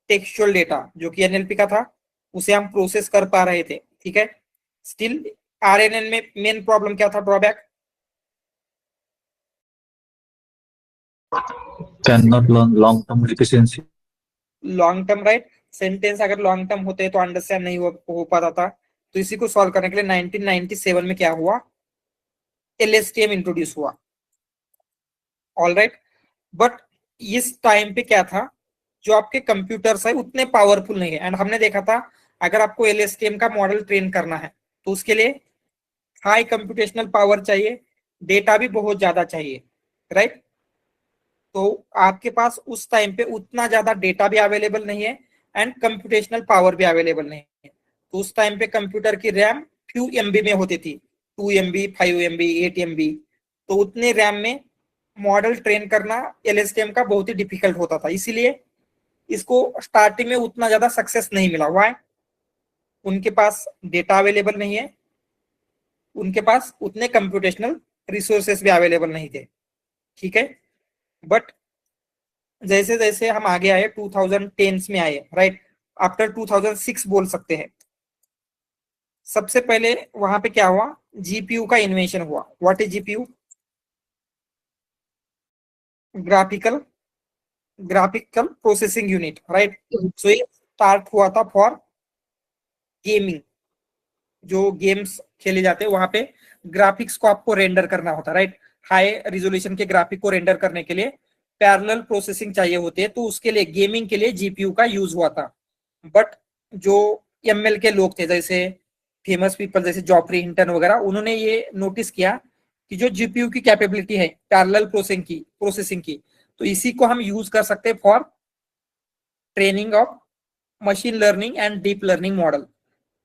टेक्सचुअल डेटा जो कि एनएलपी का था, उसे हम प्रोसेस कर पा रहे थे, ठीक है। स्टिल आरएनएन में मेन प्रॉब्लम क्या था, drawback, cannot learn long term efficiency. Long term, right. Sentence अगर लॉन्ग टर्म होते तो अंडरस्टैंड नहीं हो पाता था। तो इसी को सॉल्व करने के लिए 1997 में क्या हुआ, एलएसटीएम इंट्रोड्यूस हुआ, ऑल राइट। बट इस टाइम पे क्या था, जो आपके कंप्यूटर्स है उतने पावरफुल नहीं है। एंड हमने देखा था अगर आपको एलएसटीएम का मॉडल ट्रेन करना है तो उसके लिए हाई कंप्यूटेशनल पावर चाहिए, डेटा भी बहुत ज्यादा चाहिए, राइट। तो आपके पास उस टाइम पे उतना ज्यादा डेटा भी अवेलेबल नहीं है एंड कंप्यूटेशनल पावर भी अवेलेबल नहीं है। तो उस टाइम पे कंप्यूटर की रैम फ्यू एमबी में होती थी, 2 MB, 5 MB, 8 MB। तो उतने रैम में मॉडल ट्रेन करना एलएसटीएम का बहुत ही डिफिकल्ट होता था, इसीलिए इसको स्टार्टिंग में उतना ज्यादा सक्सेस नहीं मिला। व्हाई, उनके पास डेटा अवेलेबल नहीं है, उनके पास उतने कंप्यूटेशनल रिसोर्सेस भी अवेलेबल नहीं थे, ठीक है। बट जैसे जैसे हम आगे आए 2010s में आए, राइट, आफ्टर 2006 बोल सकते हैं, सबसे पहले वहां पे क्या हुआ, जीपीयू का इन्वेंशन हुआ। What is GPU, graphical processing unit, right. So ये स्टार्ट हुआ था फॉर गेमिंग, जो गेम्स खेले जाते हैं वहां पे ग्राफिक्स को आपको रेंडर करना होता है, राइट। हाई रिजोल्यूशन के ग्राफिक को रेंडर करने के लिए पैरेलल प्रोसेसिंग चाहिए होती है, तो उसके लिए गेमिंग के लिए जीपीयू का यूज हुआ था। बट जो एमएल के लोग थे, जैसे फेमस पीपल जैसे जॉफ्री हिंटन वगैरह, उन्होंने ये नोटिस किया कि जो जीपीयू की कैपेबिलिटी है पैरेलल प्रोसेसिंग की, तो इसी को हम यूज कर सकते हैं for training of machine learning and deep learning model.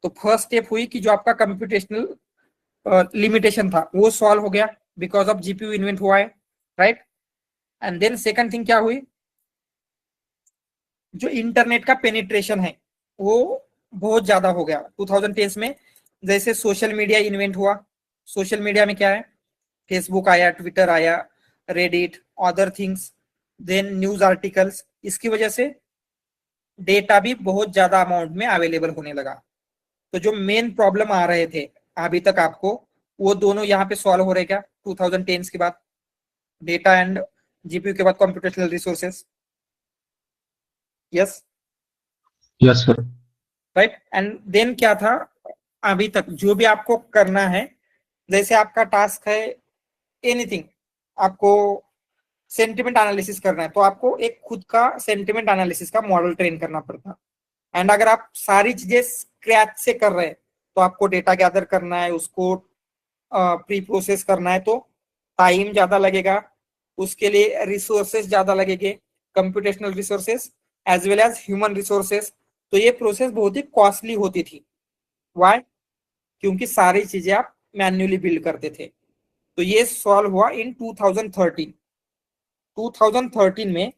तो फर्स्ट स्टेप हुई कि जो आपका कंप्यूटेशनल लिमिटेशन था वो सॉल्व हो गया बिकॉज ऑफ जीपीयू इन्वेंट हुआ है, right. And then second thing क्या हुई, जो इंटरनेट का पेनिट्रेशन है वो बहुत ज्यादा हो गया 2010 में। जैसे सोशल मीडिया इन्वेंट हुआ, सोशल मीडिया में क्या है, फेसबुक आया, ट्विटर आया, Reddit, other things, then news articles, इसकी वजह से डेटा भी बहुत ज्यादा अमाउंट में अवेलेबल होने लगा। तो जो मेन प्रॉब्लम आ रहे थे अभी तक आपको, वो दोनों यहाँ पे सॉल्व हो रहे क्या 2010 के बाद, डेटा एंड जीपीयू के बाद computational resources. Yes Yes, sir. Right. And then क्या था, अभी तक जो भी आपको करना है, जैसे आपका टास्क है एनीथिंग, आपको सेंटिमेंट एनालिसिस करना है तो आपको एक खुद का सेंटिमेंट एनालिसिस का मॉडल ट्रेन करना पड़ता। एंड अगर आप सारी चीजें स्क्रैच से कर रहे हैं तो आपको डेटा गैदर करना है, उसको प्री प्रोसेस करना है, तो टाइम ज्यादा लगेगा, उसके लिए रिसोर्सेस ज्यादा लगेंगे, computational resources as well as human resources. तो ये प्रोसेस बहुत ही कॉस्टली होती थी। व्हाई? क्योंकि सारी चीजें आप मैन्युअली बिल्ड करते थे। तो ये सॉल्व हुआ इन 2013। 2013 में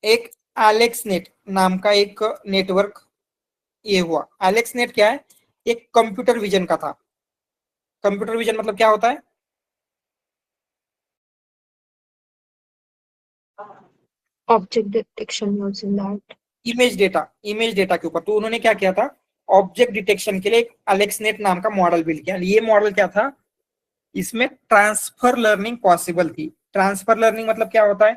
एक एलेक्सनेट नाम का एक नेटवर्क ये हुआ। एलेक्सनेट क्या है, एक कंप्यूटर विजन का था। कंप्यूटर विजन मतलब क्या होता है, Object detection using that. Image data के ऊपर। तो उन्होंने क्या किया था, ऑब्जेक्ट डिटेक्शन के लिए एक एलेक्सनेट नाम का मॉडल बिल्ड किया। ये मॉडल क्या था, इसमें ट्रांसफर लर्निंग पॉसिबल थी। ट्रांसफर लर्निंग मतलब क्या होता है,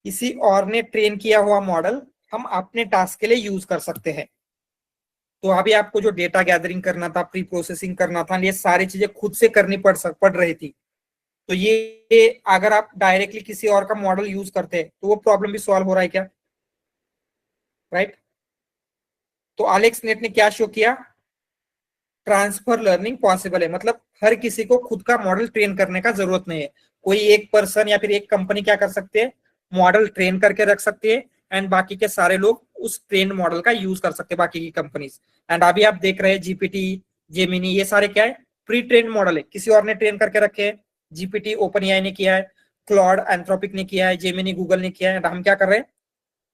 किसी और ने ट्रेन किया हुआ मॉडल हम अपने टास्क के लिए यूज कर सकते हैं। तो अभी आपको जो डेटा गैदरिंग करना था, प्री प्रोसेसिंग करना था, ये सारी चीजें खुद से करनी पड़ रही थी। तो ये अगर आप डायरेक्टली किसी और का मॉडल यूज करते हैं तो वो प्रॉब्लम भी सॉल्व हो रहा है क्या, राइट। तो एलेक्सनेट ने क्या शो किया, ट्रांसफर लर्निंग पॉसिबल है, मतलब हर किसी को खुद का मॉडल ट्रेन करने का जरूरत नहीं है। कोई एक पर्सन या फिर एक कंपनी क्या कर सकते हैं, मॉडल ट्रेन करके रख सकते हैं एंड बाकी के सारे लोग उस ट्रेन मॉडल का यूज कर सकते हैं, बाकी की कंपनीज। एंड अभी आप देख रहे हैं जीपीटी, जेमिनी, ये सारे क्या है, प्री ट्रेन मॉडल है, किसी और ने ट्रेन करके रखे हैं। जीपीटी ओपन एआई ने किया है, क्लॉड एंथ्रोपिक ने किया है, जेमिनी गूगल ने किया है। हम क्या कर रहे हैं,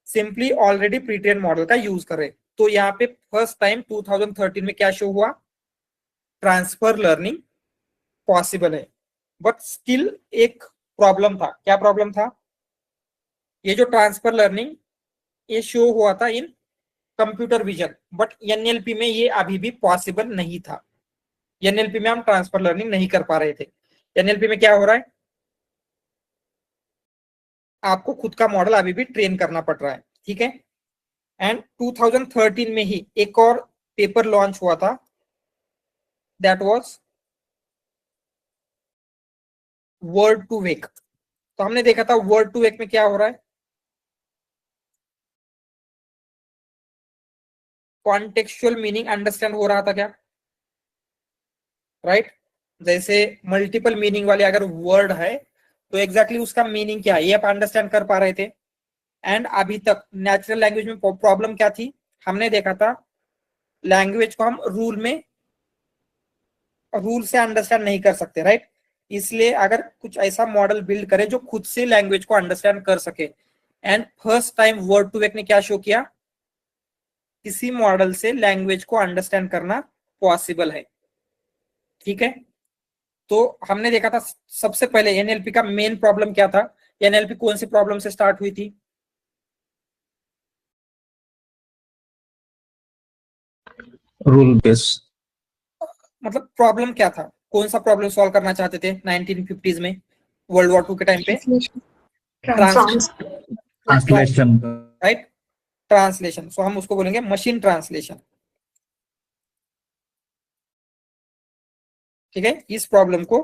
simply already pre train model का यूज कर रहे हैं। तो यहाँ पे फर्स्ट टाइम 2013 में क्या शो हुआ, ट्रांसफर लर्निंग पॉसिबल है। बट स्टिल एक प्रॉब्लम था। क्या प्रॉब्लम था, ये जो ट्रांसफर लर्निंग ये शो हुआ था इन कंप्यूटर विजन, बट एनएलपी में ये अभी भी पॉसिबल नहीं था। एनएलपी में हम ट्रांसफर लर्निंग नहीं कर पा रहे थे। एनएलपी में क्या हो रहा है, आपको खुद का मॉडल अभी भी ट्रेन करना पड़ रहा है, ठीक है। एंड 2013 में ही एक और पेपर लॉन्च हुआ था, that was word to vec. तो हमने देखा था वर्ड टू वेक में क्या हो रहा है, कॉन्टेक्चुअल मीनिंग अंडरस्टैंड हो रहा था क्या, राइट। जैसे मल्टीपल मीनिंग वाले अगर वर्ड है तो एग्जैक्टली उसका मीनिंग क्या है ये आप अंडरस्टैंड कर पा रहे थे। एंड अभी तक नेचुरल लैंग्वेज में प्रॉब्लम क्या थी, हमने देखा था लैंग्वेज को हम रूल से अंडरस्टैंड नहीं कर सकते, राइट। इसलिए अगर कुछ ऐसा मॉडल बिल्ड करें जो खुद से लैंग्वेज को अंडरस्टैंड कर सके। And first time word to vec ने क्या शो किया, किसी मॉडल से लैंग्वेज को अंडरस्टैंड करना पॉसिबल है, ठीक है। तो हमने देखा था सबसे पहले एनएलपी का मेन प्रॉब्लम क्या था, एनएलपी कौन सी प्रॉब्लम से स्टार्ट हुई थी, Rule based. मतलब प्रॉब्लम क्या था, कौन सा प्रॉब्लम सॉल्व करना चाहते थे 1950s में, वर्ल्ड वॉर 2 के टाइम पे, Translation. Right, translation. सो हम उसको बोलेंगे मशीन ट्रांसलेशन, ठीक है। इस प्रॉब्लम को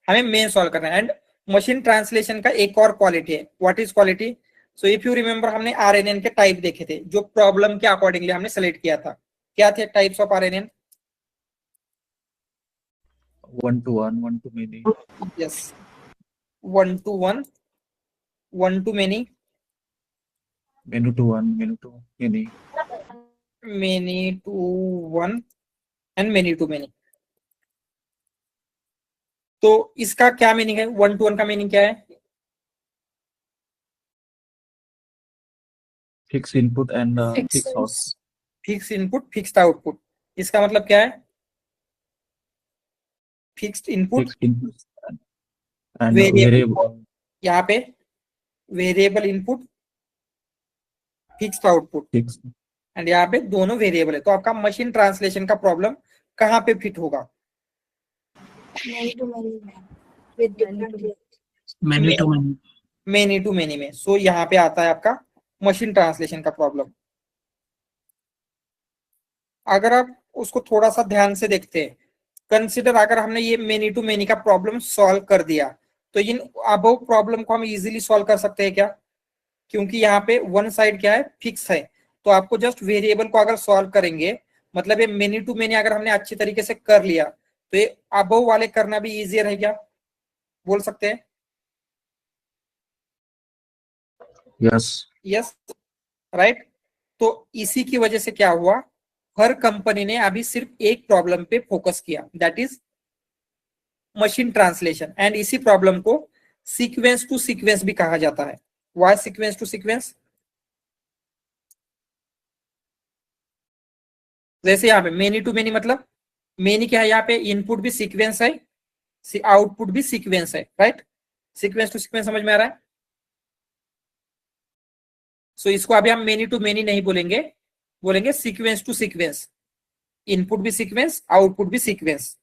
हमें मेन सॉल्व करना है। एंड मशीन ट्रांसलेशन का एक और क्वालिटी है, what is quality, so if you remember हमने आरएनएन के टाइप देखे थे जो प्रॉब्लम के अकॉर्डिंगली हमने सेलेक्ट किया था। क्या थे types of RNN, 1 to 1, 1 to many. Yes, 1 to 1, 1 to many, Many to one, many to many. many to 1 and many to many. तो इसका क्या मीनिंग है? 1 to 1 का मीनिंग क्या है? Fixed input and fixed out. Fix input fixed output. इसका मतलब क्या है? Fixed input Fixed input and Variable. variable. यहाँ पे variable input fixed output Fixed. And यहाँ पे दोनों वेरिएबल है। तो आपका मशीन ट्रांसलेशन का प्रॉब्लम कहाँ पे फिट होगा? many to many में with different layers. Many to many. Many to many में। सो यहाँ पे आता है आपका मशीन ट्रांसलेशन का प्रॉब्लम। अगर आप उसको थोड़ा सा ध्यान से देखते हैं, कंसिडर अगर हमने ये मेनी टू मेनी का प्रॉब्लम सॉल्व कर दिया तो इन अबव प्रॉब्लम को हम इजीली सॉल्व कर सकते हैं क्या? क्योंकि यहाँ पे वन साइड क्या है? फिक्स है। तो आपको जस्ट वेरिएबल को अगर सॉल्व करेंगे, मतलब ये मेनी टू मेनी अगर हमने अच्छी तरीके से कर लिया तो ये अबव वाले करना भी इजियर है क्या? बोल सकते हैं Yes. Yes, right. तो इसी की वजह से क्या हुआ, हर कंपनी ने अभी सिर्फ एक प्रॉब्लम पे फोकस किया, that is machine translation. And इसी प्रॉब्लम को सीक्वेंस टू सीक्वेंस भी कहा जाता है। Why sequence to sequence? जैसे यहाँ पे मेनी टू मेनी, मतलब मेनी क्या है? यहाँ पे इनपुट भी सीक्वेंस है, आउटपुट भी सीक्वेंस है, राइट। सीक्वेंस टू सीक्वेंस समझ में आ रहा है? सो इसको अभी हम मेनी टू मेनी नहीं बोलेंगे, बोलेंगे सीक्वेंस टू सीक्वेंस। इनपुट भी सीक्वेंस, आउटपुट भी सीक्वेंस,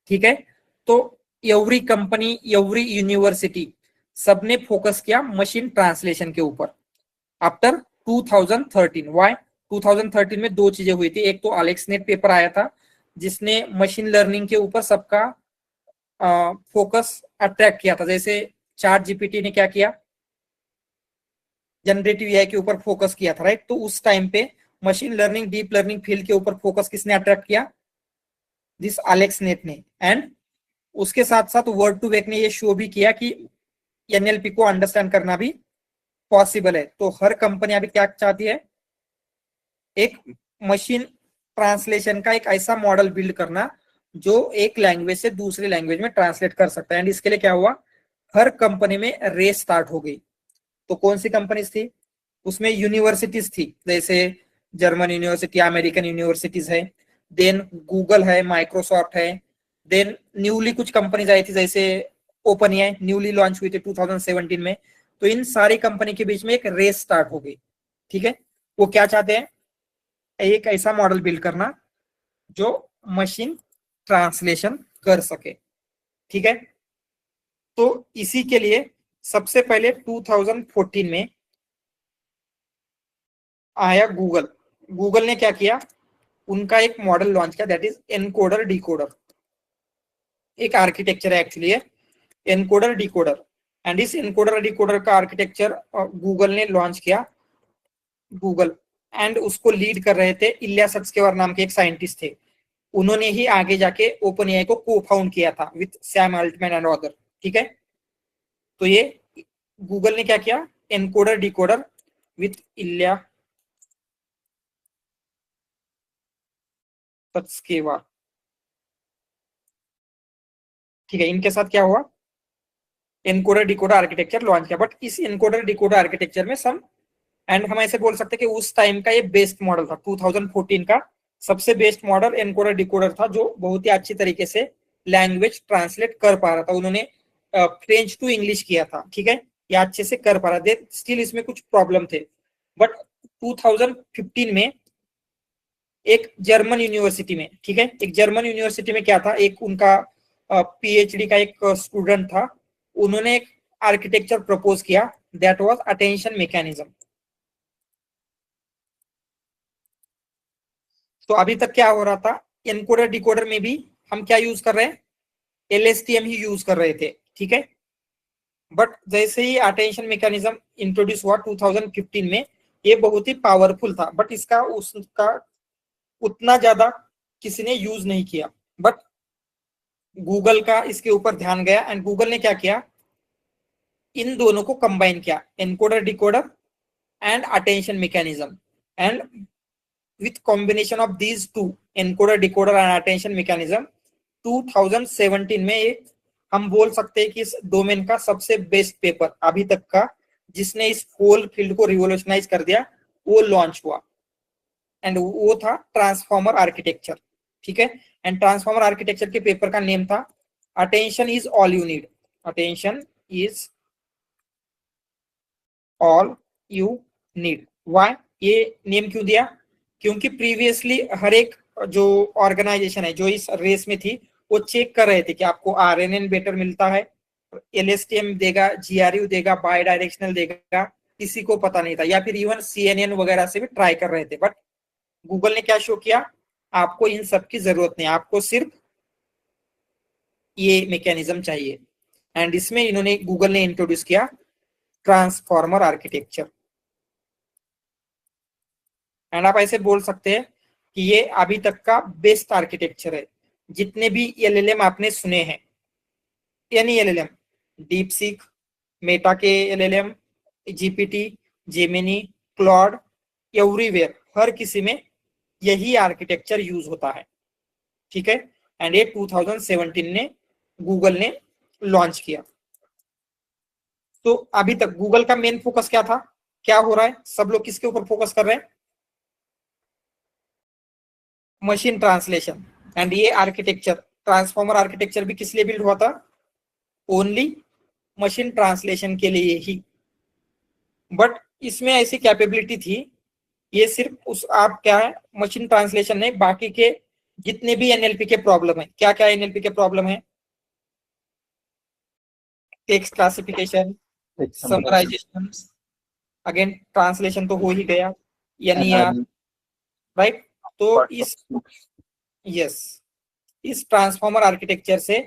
ठीक है। तो एवरी कंपनी, एवरी यूनिवर्सिटी, सबने फोकस किया मशीन ट्रांसलेशन के ऊपर आफ्टर 2013। व्हाई? 2013 में दो चीजें हुई थी। एक तो AlexNet पेपर आया था जिसने मशीन लर्निंग के ऊपर सबका फोकस अट्रैक्ट किया था। जैसे ChatGPT ने क्या किया, जनरेटिव एआई के ऊपर फोकस किया था, राइट। तो उस टाइम पे machine learning, deep learning field के ऊपर फोकस किसने अट्रैक्ट किया? दिस AlexNet ने। एंड उसके साथ साथ Word2Vec ने ये शो भी किया कि NLP को अंडरस्टैंड करना भी पॉसिबल है। तो हर कंपनी अभी क्या चाहती है? एक मशीन ट्रांसलेशन का एक ऐसा मॉडल बिल्ड करना जो एक लैंग्वेज से दूसरी लैंग्वेज में ट्रांसलेट कर सकता है। एंड इसके लिए क्या हुआ, हर कंपनी में रेस स्टार्ट हो गई। तो कौन सी कंपनीज थी उसमें? यूनिवर्सिटीज थी, जैसे जर्मन यूनिवर्सिटी, अमेरिकन यूनिवर्सिटीज है, देन गूगल है, माइक्रोसॉफ्ट है, देन न्यूली कुछ कंपनीज आई थी जैसे ओपन एआई न्यूली लॉन्च हुई थी 2017 में। तो इन सारी कंपनी के बीच में एक रेस स्टार्ट हो गई, ठीक है। वो क्या चाहते हैं? एक ऐसा मॉडल बिल्ड करना जो मशीन ट्रांसलेशन कर सके, ठीक है। तो इसी के लिए सबसे पहले 2014 में आया गूगल। गूगल ने क्या किया, उनका एक मॉडल लॉन्च किया, दैट इज एनकोडर डिकोडर। एक आर्किटेक्चर है एक्चुअली है एनकोडर डिकोडर। एंड इस एनकोडर डिकोडर का आर्किटेक्चर गूगल ने लॉन्च किया, गूगल। एंड उसको लीड कर रहे थे इल्या सत्स्केवर नाम के एक साइंटिस्ट थे। उन्होंने ही आगे जाके ओपन एआई को को फाउंड किया था with Sam Altman and other, ठीक है। तो ये गूगल ने क्या किया, encoder decoder with Ilya Sutskever, ठीक है। इनके साथ क्या हुआ, एनकोडर डिकोडर आर्किटेक्चर लॉन्च किया। बट इस एनकोडर डिकोडर आर्किटेक्चर में सम, एंड हम ऐसे बोल सकते हैं कि उस टाइम का ये बेस्ट मॉडल था, 2014 का सबसे बेस्ट मॉडल एनकोडर डिकोडर था, जो बहुत ही अच्छी तरीके से लैंग्वेज ट्रांसलेट कर पा रहा था। उन्होंने फ्रेंच टू इंग्लिश किया था, ठीक है, या अच्छे से कर पा रहा था। स्टिल इसमें कुछ प्रॉब्लम थे। बट 2015 में एक जर्मन यूनिवर्सिटी में, ठीक है, एक जर्मन यूनिवर्सिटी में क्या था, एक उनका PhD का एक स्टूडेंट था, उन्होंने एक आर्किटेक्चर प्रपोज किया, दैट वाज अटेंशन मैकेनिज्म। तो अभी तक क्या हो रहा था, एनकोडर डिकोडर में भी हम क्या यूज कर रहे हैं, LSTM ही यूज कर रहे थे, ठीक है। बट जैसे ही अटेंशन मैकेनिज्म इंट्रोड्यूस हुआ 2015 में, ये बहुत ही पावरफुल था, बट इसका उसका उतना ज्यादा किसी ने यूज नहीं किया। बट गूगल का इसके ऊपर ध्यान गया एंड गूगल ने क्या किया, इन दोनों को कंबाइन किया, encoder decoder and attention mechanism, and with combination of these two encoder decoder and attention mechanism 2017 में ये हम बोल सकते हैं कि इस डोमेन का सबसे बेस्ट पेपर अभी तक का, जिसने इस होल फील्ड को रिवोल्यूशनाइज कर दिया, वो लॉन्च हुआ, एंड वो था ट्रांसफॉर्मर आर्किटेक्चर। ठीक है, एंड ट्रांसफॉर्मर आर्किटेक्चर के पेपर का नेम था attention is all you need. Attention is all you need. Why ये नेम क्यों दिया? क्योंकि प्रीवियसली हर एक जो ऑर्गेनाइजेशन है जो इस रेस में थी, वो चेक कर रहे थे कि आपको आरएनएन बेटर मिलता है, एलएसटीएम देगा, जीआरयू देगा, बाई डायरेक्शनल देगा, किसी को पता नहीं था, या फिर इवन सीएनएन वगैरह से भी ट्राई कर रहे थे। बट गूगल ने क्या शो किया, आपको इन सब की जरूरत नहीं, आपको सिर्फ ये मैकेनिज्म चाहिए, एंड इसमें इन्होंने गूगल ने इंट्रोड्यूस किया ट्रांसफॉर्मर आर्किटेक्चर। एंड आप ऐसे बोल सकते हैं कि ये अभी तक का बेस्ट आर्किटेक्चर है। जितने भी एलएलएम आपने सुने हैं, any LLM, DeepSeek, Meta के LLM, GPT, Gemini, Claude, everywhere, हर किसी में यही आर्किटेक्चर यूज होता है। ठीक है, एंड ये 2017 ने गूगल ने लॉन्च किया। तो अभी तक गूगल का मेन फोकस क्या था, क्या हो रहा है, सब लोग किसके ऊपर फोकस कर रहे हैं? Machine translation. एंड ये आर्किटेक्चर, ट्रांसफॉर्मर आर्किटेक्चर भी किस लिए बिल्ड हुआ था? ओनली मशीन ट्रांसलेशन के लिए ही। बट इसमें ऐसी कैपेबिलिटी थी, ये सिर्फ उस आप क्या है मशीन ट्रांसलेशन नहीं, बाकी के जितने भी एनएलपी के प्रॉब्लम है, क्या क्या एनएलपी के प्रॉब्लम है? Text classification, summarization, again translation तो हो ही गया, एनईआर, राइट। तो इस ट्रांसफॉर्मर आर्किटेक्चर से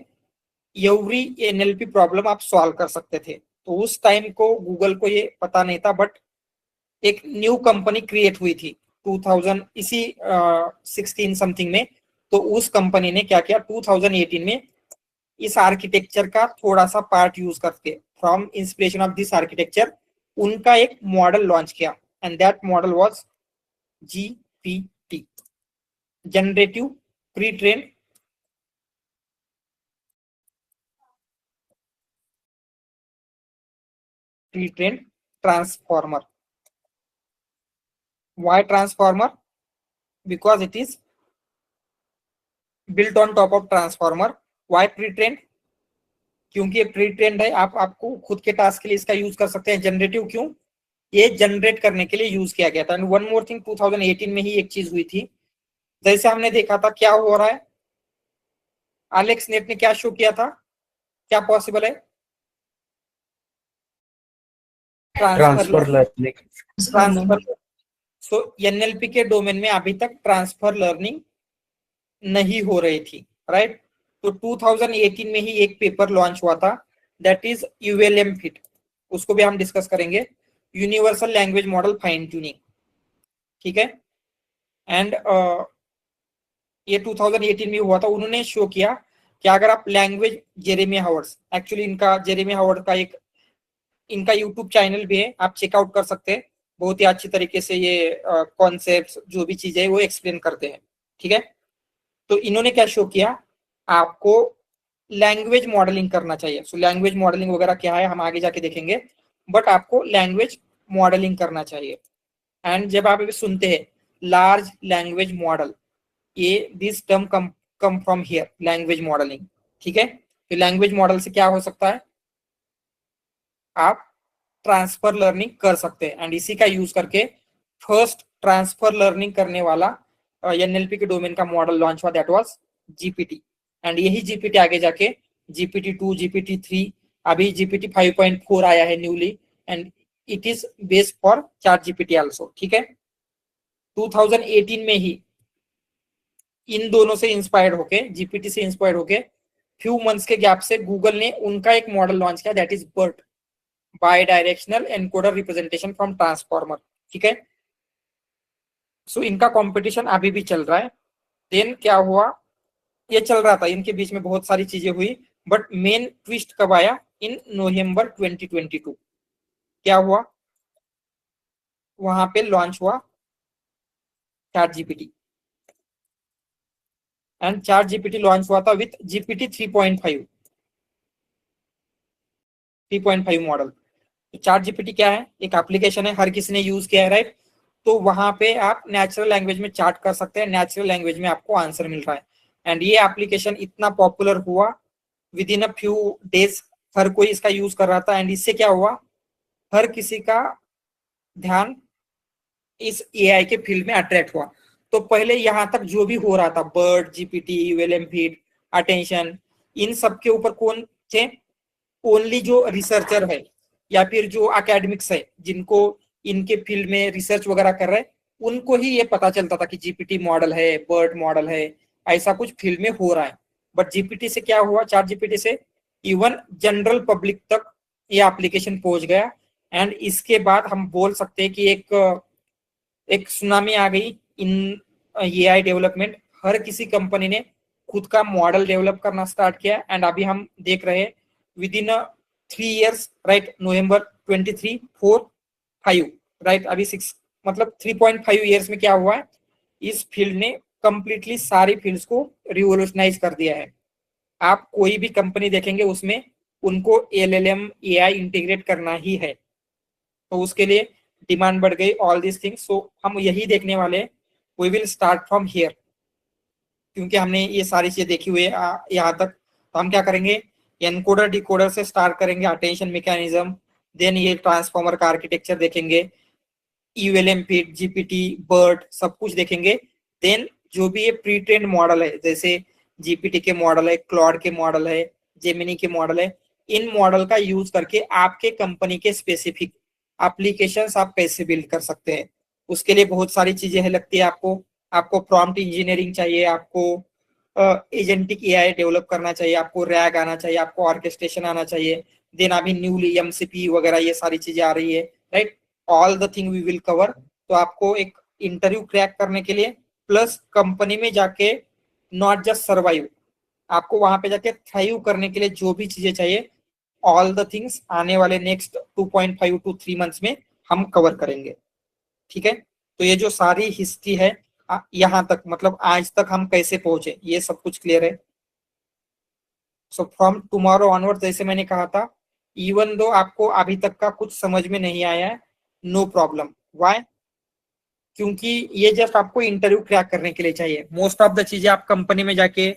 एवरी एनएलपी प्रॉब्लम आप सॉल्व कर सकते थे। तो उस टाइम को गूगल को ये पता नहीं था, बट एक न्यू कंपनी क्रिएट हुई थी 2000 इसी 16 समथिंग में। तो उस कंपनी ने क्या किया, 2018 में इस आर्किटेक्चर का थोड़ा सा पार्ट यूज करके, from inspiration of this architecture, उनका एक मॉडल लॉन्च किया, and that model was GPT, generative pre train transformer. Why transformer? Because it is built on top of transformer. Why pre-trained? क्योंकि ये pre-trained है, आपको खुद के टास्क के लिए इसका यूज कर सकते हैं। जनरेटिव क्यों? ये जनरेट करने के लिए यूज किया गया था। एंड वन मोर थिंग, 2018 में ही एक चीज हुई थी, जैसे हमने देखा था क्या हो रहा है, एलेक्स नेट ने क्या शो किया था, क्या पॉसिबल है? Transfer learning. सो एनएलपी के डोमेन में अभी तक ट्रांसफर लर्निंग नहीं हो रही थी, राइट। तो 2018 में ही एक पेपर लॉन्च हुआ था, दैट इज यूएलएम फिट, उसको भी हम डिस्कस करेंगे, universal language model fine tuning. ठीक है, एंड ये 2018 में हुआ था। उन्होंने शो किया कि अगर आप लैंग्वेज, जेरेमी हावर्ड्स, एक्चुअली इनका जेरेमी हावर्ड का एक इनका यूट्यूब चैनल भी है, आप चेकआउट कर सकते हैं, बहुत ही अच्छी तरीके से ये कॉन्सेप्ट्स जो भी चीजें है वो एक्सप्लेन करते हैं। ठीक है, तो इन्होंने क्या शो किया, आपको लैंग्वेज मॉडलिंग करना चाहिए। सो लैंग्वेज मॉडलिंग वगैरह क्या है हम आगे जाके देखेंगे, बट आपको लैंग्वेज मॉडलिंग करना चाहिए। एंड जब आप सुनते हैं लार्ज लैंग्वेज मॉडल, ये this term come from here, language modelling. ठीक है, तो लैंग्वेज मॉडल से क्या हो सकता है, आप ट्रांसफर लर्निंग कर सकते हैं। एंड इसी का यूज करके फर्स्ट ट्रांसफर लर्निंग करने वाला एनएलपी के डोमेन का मॉडल लॉन्च हुआ, दैट वाज जीपीटी। एंड यही जीपीटी आगे जाके जीपीटी 2, जीपीटी 3, अभी जीपीटी 5.4 आया है newly, and it is based for chat GPT also. ठीक है, 2018 में ही इन दोनों से इंस्पायर्ड होके, जीपीटी से इंस्पायर्ड होके, फ्यू मंथ्स के गैप से गूगल ने उनका एक मॉडल लॉन्च किया, that is BERT, bidirectional encoder representation from transformer. ठीक है, सो इनका कंपटीशन अभी भी चल रहा है। देन क्या हुआ, ये चल रहा था, इनके बीच में बहुत सारी चीजें हुई, बट मेन ट्विस्ट कब आया? इन नवंबर 2022 क्या हुआ? वहां पे लॉन्च हुआ chat GPT, and chat GPT launch हुआ था विथ जीपीटी 3.5 मॉडल। तो चैट जीपीटी क्या है? एक एप्लीकेशन है, हर किसी ने यूज किया है, राइट? तो वहां पे आप नेचुरल लैंग्वेज में चैट कर सकते हैं, नेचुरल लैंग्वेज में आपको आंसर मिल रहा है। एंड ये एप्लीकेशन इतना पॉपुलर हुआ, within a few days हर कोई इसका यूज कर रहा था। एंड इससे क्या हुआ? हर किसी का ध्यान इस एआई के फील्ड में अट्रैक्ट हुआ। तो पहले यहाँ तक जो भी हो रहा था, बर्ड, जीपीटी, वेलमफिट, अटेंशन, इन सब के ऊपर कौन थे? ओनली जो रिसर्चर है या फिर जो एकेडमिक्स है, जिनको इनके फील्ड में रिसर्च वगैरह कर रहे हैं, उनको ही ये पता चलता था कि जीपीटी मॉडल है, बर्ड मॉडल है, ऐसा कुछ फील्ड में हो रहा है। बट जीपीटी से क्या हुआ? चैट जीपीटी से इवन जनरल पब्लिक तक ये एप्लीकेशन पहुंच गया। एंड इसके बाद हम बोल सकते हैं कि एक सुनामी आ गई इन एआई डेवलपमेंट। हर किसी कंपनी ने खुद का मॉडल डेवलप करना स्टार्ट किया। एंड अभी हम देख रहे हैं with in 3 years, right? November 23, 4, 5, right? अभी 6 मतलब 3.5 years में क्या हुआ है? इस फील्ड ने कंप्लीटली सारी फील्ड्स को रिवोल्यूशनाइज कर दिया है। आप कोई भी कंपनी देखेंगे उसमें उनको एलएलएम एआई इंटीग्रेट करना ही है, तो उसके लिए डिमांड बढ़ गई, ऑल दिस थिंग्स। सो हम यही देखने वाले, we will start from here, क्योंकि हमने ये सारी चीजें देखी हुई है यहाँ तक। तो हम क्या करेंगे? एनकोडर डिकोडर से स्टार्ट करेंगे, अटेंशन मैकेनिज्म, देन ये ट्रांसफॉर्मर का आर्किटेक्चर देखेंगे, यूएलएमफिट, जीपीटी, बर्ड, सब कुछ देखेंगे। देन जो भी ये प्री ट्रेन्ड मॉडल है, जैसे जीपीटी के मॉडल है, क्लॉड के मॉडल है, जेमिनी के मॉडल है, इन मॉडल का यूज करके आपके कंपनी के स्पेसिफिक एप्लीकेशंस आप कैसे बिल्ड कर सकते हैं। उसके लिए बहुत सारी चीजें है लगती है आपको प्रॉम्प्ट इंजीनियरिंग चाहिए, आपको एजेंटिक एआई डेवलप करना चाहिए, आपको रैग आना चाहिए, आपको ऑर्केस्ट्रेशन आना चाहिए, देन अभी न्यूली एमसीपी वगैरह ये सारी चीजें आ रही है, right? All the thing we will cover. तो आपको एक इंटरव्यू क्रैक करने के लिए प्लस कंपनी में जाके नॉट जस्ट सर्वाइव, आपको वहां पे जाके थ्राइव करने के लिए जो भी चीजें चाहिए, ऑल द थिंग्स आने वाले नेक्स्ट 2.5 to 3 months में हम कवर करेंगे। ठीक है? तो ये जो सारी हिस्ट्री है यहाँ तक, मतलब आज तक हम कैसे पहुंचे, ये सब कुछ क्लियर है। सो फ्रॉम टुमारो ऑनवर्ड, जैसे मैंने कहा था, इवन दो आपको अभी तक का कुछ समझ में नहीं आया है, नो प्रॉब्लम। व्हाई? क्योंकि ये जस्ट आपको इंटरव्यू क्रैक करने के लिए चाहिए। मोस्ट ऑफ द चीजें आप कंपनी में जाके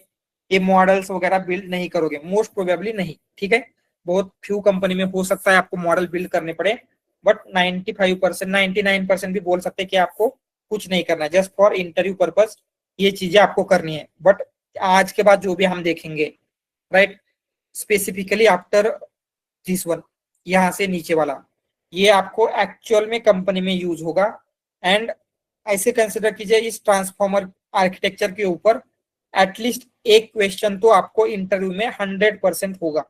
ये मॉडल्स वगैरह बिल्ड नहीं करोगे, मोस्ट प्रोबेबली नहीं। ठीक है? बहुत फ्यू कंपनी में हो सकता है आपको मॉडल बिल्ड करने पड़े, बट 95%, 99% भी बोल सकते हैं कि आपको कुछ नहीं करना है, जस्ट फॉर इंटरव्यू पर्पस ये चीजें आपको करनी है। बट आज के बाद जो भी हम देखेंगे, right, specifically after this one, यहाँ से नीचे वाला, ये आपको एक्चुअल में कंपनी में यूज होगा। एंड ऐसे कंसिडर कीजिए इस ट्रांसफॉर्मर आर्किटेक्चर के ऊपर एटलीस्ट एक क्वेश्चन तो आपको इंटरव्यू में 100% होगा,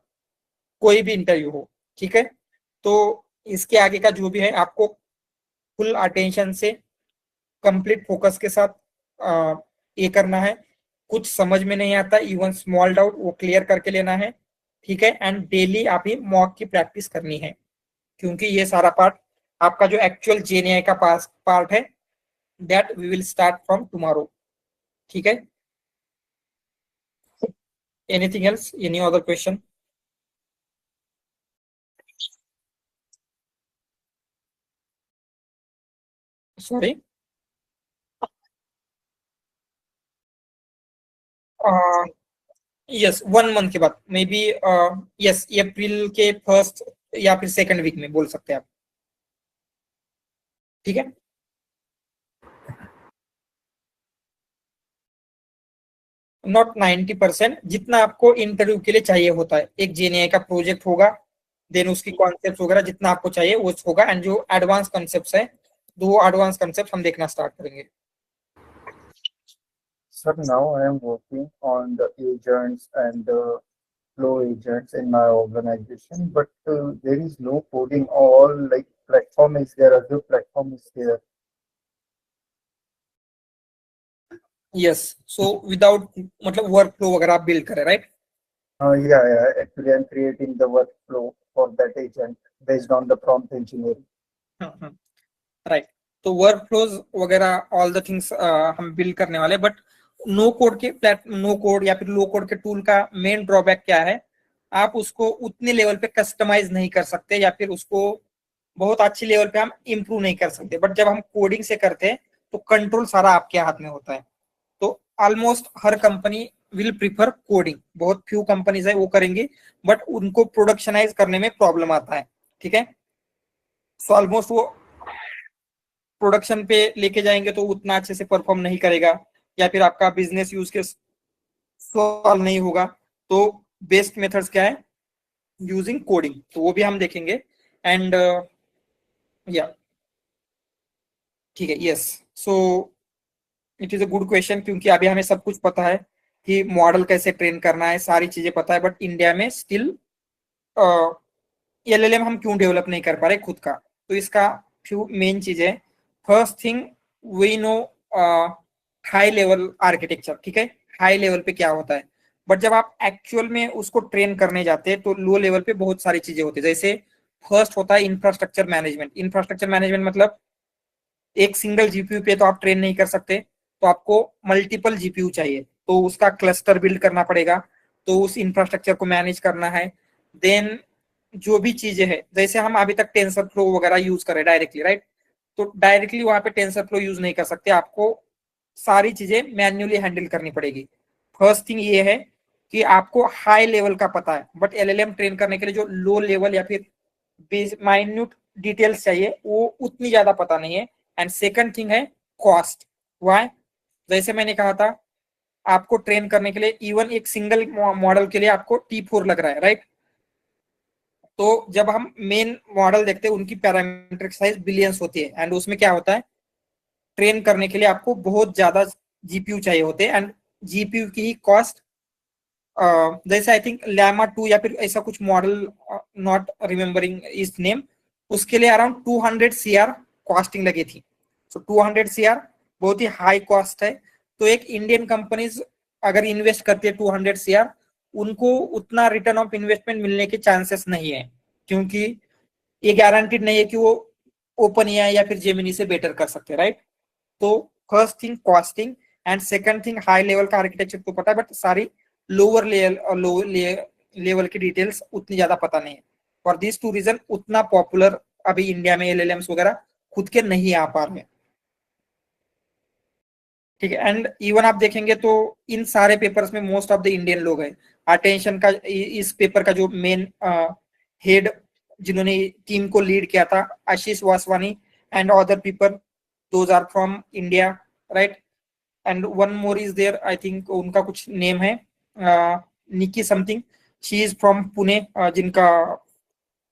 कोई भी इंटरव्यू हो। ठीक है? तो इसके आगे का जो भी है आपको फुल अटेंशन से कंप्लीट फोकस के साथ ये करना है। कुछ समझ में नहीं आता, इवन स्मॉल डाउट, वो क्लियर करके लेना है। ठीक है? एंड डेली आप ही मॉक की प्रैक्टिस करनी है, क्योंकि ये सारा पार्ट आपका जो एक्चुअल जेएनआई का पार्ट है, that we will start from tomorrow. ठीक है? Anything else, any other question? Sorry, yes, 1 month के बाद, मे बी यस, अप्रैल के फर्स्ट या फिर सेकंड वीक में बोल सकते हैं आप। ठीक है? नॉट 90%, जितना आपको इंटरव्यू के लिए चाहिए होता है। एक जेएनआई का प्रोजेक्ट होगा, देन उसकी कॉन्सेप्ट वगैरह जितना आपको चाहिए वो होगा। एंड जो एडवांस कॉन्सेप्ट्स है, दो एडवांस कॉन्सेप्ट हम देखना स्टार्ट करेंगे। Sir, now I am working on the agents and the flow agents in my organization, but there is no coding. All like platform is there, Azure platform is there. Yes, so without मतलब work flow वगैरह आप build करें, right? Yeah. Actually, I'm creating the workflow for that agent based on the prompt engineering. Right, तो work flows वगैरह all the things हम build करने वाले, but no code या फिर लो कोड के टूल का मेन ड्रॉबैक क्या है, आप उसको उतने लेवल पे कस्टमाइज नहीं कर सकते या फिर उसको बहुत अच्छी लेवल पे हम इम्प्रूव नहीं कर सकते। बट जब हम कोडिंग से करते हैं तो कंट्रोल सारा आपके हाथ में होता है। तो almost her company will prefer coding, बहुत फ्यू कंपनीज है वो करेंगे, बट उनको प्रोडक्शनाइज करने में प्रॉब्लम आता है। ठीक है, सो ऑलमोस्ट वो प्रोडक्शन पे लेके जाएंगे तो उतना अच्छे से परफॉर्म नहीं करेगा या फिर आपका बिजनेस यूज केस सॉल्व नहीं होगा। तो बेस्ट मेथड्स क्या है, यूजिंग कोडिंग, तो वो भी हम देखेंगे। एंड या ठीक है, yes, so it is a good question, क्योंकि अभी हमें सब कुछ पता है कि मॉडल कैसे ट्रेन करना है, सारी चीजें पता है, बट इंडिया में स्टिल एलएलएम हम क्यों डेवलप नहीं कर पा रहे खुद का। तो इसका फ्यू मेन चीजें, first thing we know high level architecture. ठीक है, हाई लेवल पे क्या होता है, बट जब आप एक्चुअल में उसको ट्रेन करने जाते हैं तो लो लेवल पे बहुत सारी चीजें होती है। जैसे फर्स्ट होता है इंफ्रास्ट्रक्चर मैनेजमेंट। इंफ्रास्ट्रक्चर मैनेजमेंट मतलब एक सिंगल जीपीयू पे तो आप ट्रेन नहीं कर सकते, तो आपको मल्टीपल जीपीयू चाहिए, तो उसका क्लस्टर बिल्ड करना पड़ेगा, तो उस इंफ्रास्ट्रक्चर को मैनेज करना है। देन जो भी चीजें है, जैसे हम अभी तक टेंसर फ्लो वगैरह यूज करें डायरेक्टली, राइट, तो डायरेक्टली वहां पे टेंसर फ्लो यूज नहीं कर सकते, आपको सारी चीजें मैन्युअली हैंडल करनी पड़ेगी। फर्स्ट थिंग ये है कि आपको हाई लेवल का पता है, बट एलएलएम ट्रेन करने के लिए जो लो लेवल या फिर माइन्यूट डिटेल्स चाहिए वो उतनी ज्यादा पता नहीं है। एंड सेकंड थिंग है कॉस्ट। वाई, जैसे मैंने कहा था, आपको ट्रेन करने के लिए इवन एक सिंगल मॉडल के लिए आपको T4 लग रहा है, राइट। तो जब हम मेन मॉडल देखते हैं उनकी पैरामीट्रिक साइज बिलियंस होती है, एंड उसमें क्या होता है, ट्रेन करने के लिए आपको बहुत ज्यादा जीपीयू चाहिए होते हैं, एंड जीपीयू की ही कॉस्ट जैसे आई थिंक लैमा 2 या फिर ऐसा कुछ मॉडल, नॉट रिमेम्बरिंग इस नेम, उसके लिए अराउंड 200 CR कॉस्टिंग लगी थी। सो 200 CR बहुत ही हाई कॉस्ट है। तो एक इंडियन कंपनीज अगर इन्वेस्ट करती है 200 CR, उनको उतना रिटर्न ऑफ इन्वेस्टमेंट मिलने के चांसेस नहीं है, क्योंकि ये गारंटीड नहीं है कि वो ओपन एआई या फिर जेमिनी से बेटर कर सकते हैं, राइट। तो first thing costing, and second thing high level का आर्किटेक्चर तो पता है, बट सारी लोअर लेवल की डिटेल्स उतनी ज्यादा पता नहीं है। फॉर दिस टू रीजन उतना पॉपुलर अभी इंडिया में एलएलएम्स वगैरह खुद के नहीं आ पा रहे। ठीक है, एंड इवन आप देखेंगे तो इन सारे पेपर्स में मोस्ट ऑफ द इंडियन लोग हैं। अटेंशन का इस पेपर का जो मेन हेड जिन्होंने टीम को लीड किया था, Ashish Vaswani and other people, those are from India, right. And one more is there, I think उनका कुछ नेम है Niki something, she is from Pune, जिनका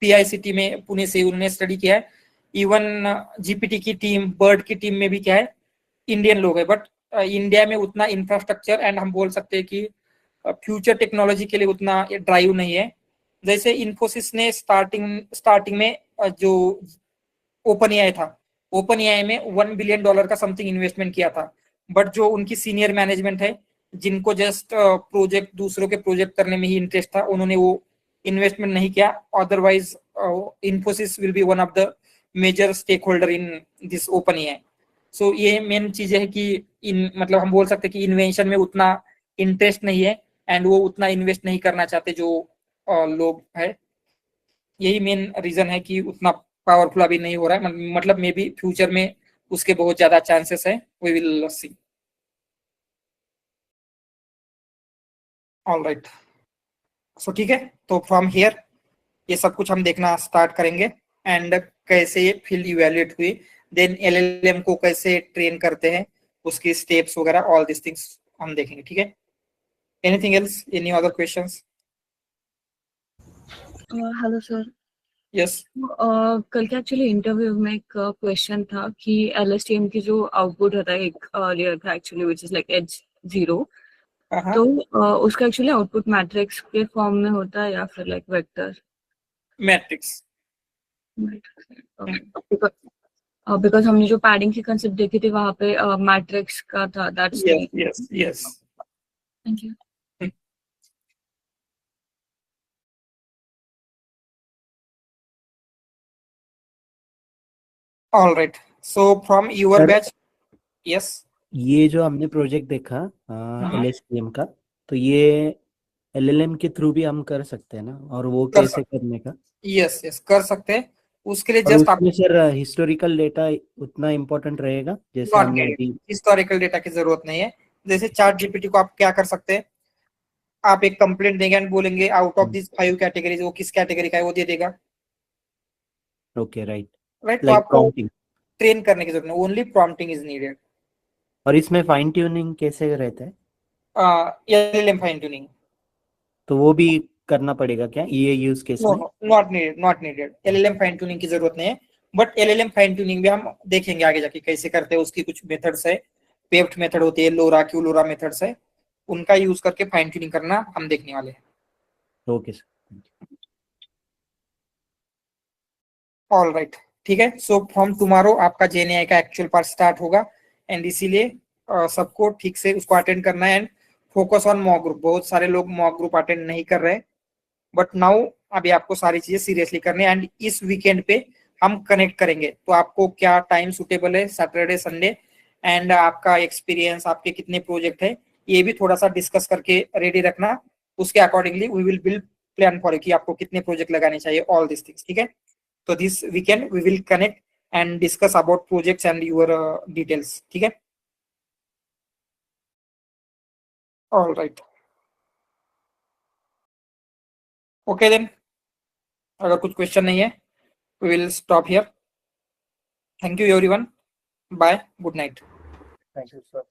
पीआईसीटी में पुणे से उन्होंने स्टडी किया है। इवन जीपीटी की टीम, बर्ड की टीम में भी क्या है, इंडियन लोग है, बट इंडिया में उतना इंफ्रास्ट्रक्चर एंड हम बोल सकते हैं कि फ्यूचर टेक्नोलॉजी के लिए उतना ड्राइव नहीं है। जैसे इन्फोसिस ने स्टार्टिंग में जो ओपन एआई था, ओपन एआई में $1 बिलियन का समथिंग इन्वेस्टमेंट किया था, बट जो उनकी सीनियर मैनेजमेंट है, जिनको जस्ट प्रोजेक्ट दूसरों के प्रोजेक्ट करने में ही इंटरेस्ट था, उन्होंने वो इन्वेस्टमेंट नहीं किया। Otherwise Infosys will be one of the major stakeholder in this OpenAI. So ये मेन चीजें है कि मतलब हम बोल सकते हैं कि इन्वेंशन में उतना इंटरेस्ट नहीं है, एंड वो उतना इन्वेस्ट नहीं करना चाहते जो लोग है। यही मेन रीजन है कि उतना पावरफुल अभी नहीं हो रहा है, मतलब मे बी फ्यूचर में उसके बहुत ज्यादा चांसेस है, we will see. All right, so ठीक है, तो फ्रॉम हियर ये सब कुछ हम देखना स्टार्ट करेंगे, एंड कैसे ये फील्ड इवेल्युएट हुई, देन एलएलएम को कैसे ट्रेन करते हैं, उसकी स्टेप्स वगैरह, ऑल दिस थिंग्स हम देखेंगे। ठीक है, anything else, any other questions? Hello sir. Yes, कल के एक्चुअली इंटरव्यू में एक क्वेश्चन था कि LSTM की जो आउटपुट होता है एक लेयर का actually which is like H0, तो उसका एक्चुअली आउटपुट मैट्रिक्स के फॉर्म में होता है या फिर लाइक वेक्टर? मैट्रिक्स। बिकॉज हमने जो पैडिंग की कंसेप्ट देखी थी वहां पे मैट्रिक्स का था, that's yes. Thank you. All right. So from your Sir, batch, yes. ये जो हमने प्रोजेक्ट देखा LSTM का, तो ये LLM के थ्रू भी हम कर सकते हैं ना, और वो कर कैसे करने का? यस यस कर सकते हैं, उसके लिए और जस्ट आप उसमें सर हिस्टोरिकल डेटा उतना इम्पोर्टेंट रहेगा जैसे नॉट हमने नीडेड, अभी? हिस्टोरिकल डेटा की जरूरत नहीं है। जैसे चैट जीपीटी को आप क्या कर सकते हैं, आप एक कंप्लेंट देंगे एंड बोलेंगे आउट ऑफ दिस 5 कैटेगरीज वो किस कैटेगरी का है वो दे देगा, ओके, राइट, राइट। तो लाइक आपको प्रॉम्प्टिंग। ट्रेन करने की जरूरत नहीं, ओनली प्रॉम्प्टिंग इज नीडेड। और इसमें फाइन ट्यूनिंग कैसे रहता है? एलएलएम फाइन ट्यूनिंग तो वो भी करना पड़ेगा क्या ये यूज केस नो में? No not needed, not needed. LLM fine tuning की जरूरत नहीं है, बट एलएलएम फाइन ट्यूनिंग भी हम देखेंगे आगे जाके कैसे करते हैं। उसकी कुछ मेथड्स है, पेव्ड मेथड होती है, लोरा क्यू लोरा मेथड्स है, उनका यूज करके फाइन ट्यूनिंग करना हम देखने वाले हैं। Okay sir. ऑल राइट, ठीक है। सो फ्रॉम टुमारो आपका जेएनआई का एक्चुअल पार्ट स्टार्ट होगा, एंड इसीलिए सबको ठीक से उसको अटेंड करना है and focus on mock group. बहुत सारे लोग मॉक ग्रुप अटेंड नहीं कर रहे, बट नाउ अभी आपको सारी चीजें सीरियसली करनी है। एंड इस वीकेंड पे हम कनेक्ट करेंगे, तो आपको क्या टाइम सुटेबल है सैटरडे संडे, एंड आपका एक्सपीरियंस, आपके कितने प्रोजेक्ट है, ये भी थोड़ा सा डिस्कस करके रेडी रखना। उसके accordingly we will build plan for कि आपको कितने प्रोजेक्ट लगाने चाहिए, ऑल दिस थिंग्स, ठीक है। So this weekend we will connect and discuss about projects and your details, ठीक है। All right, okay then, अगर कुछ क्वेश्चन नहीं है we will stop here. Thank you everyone, bye, good night. Thank you, sir.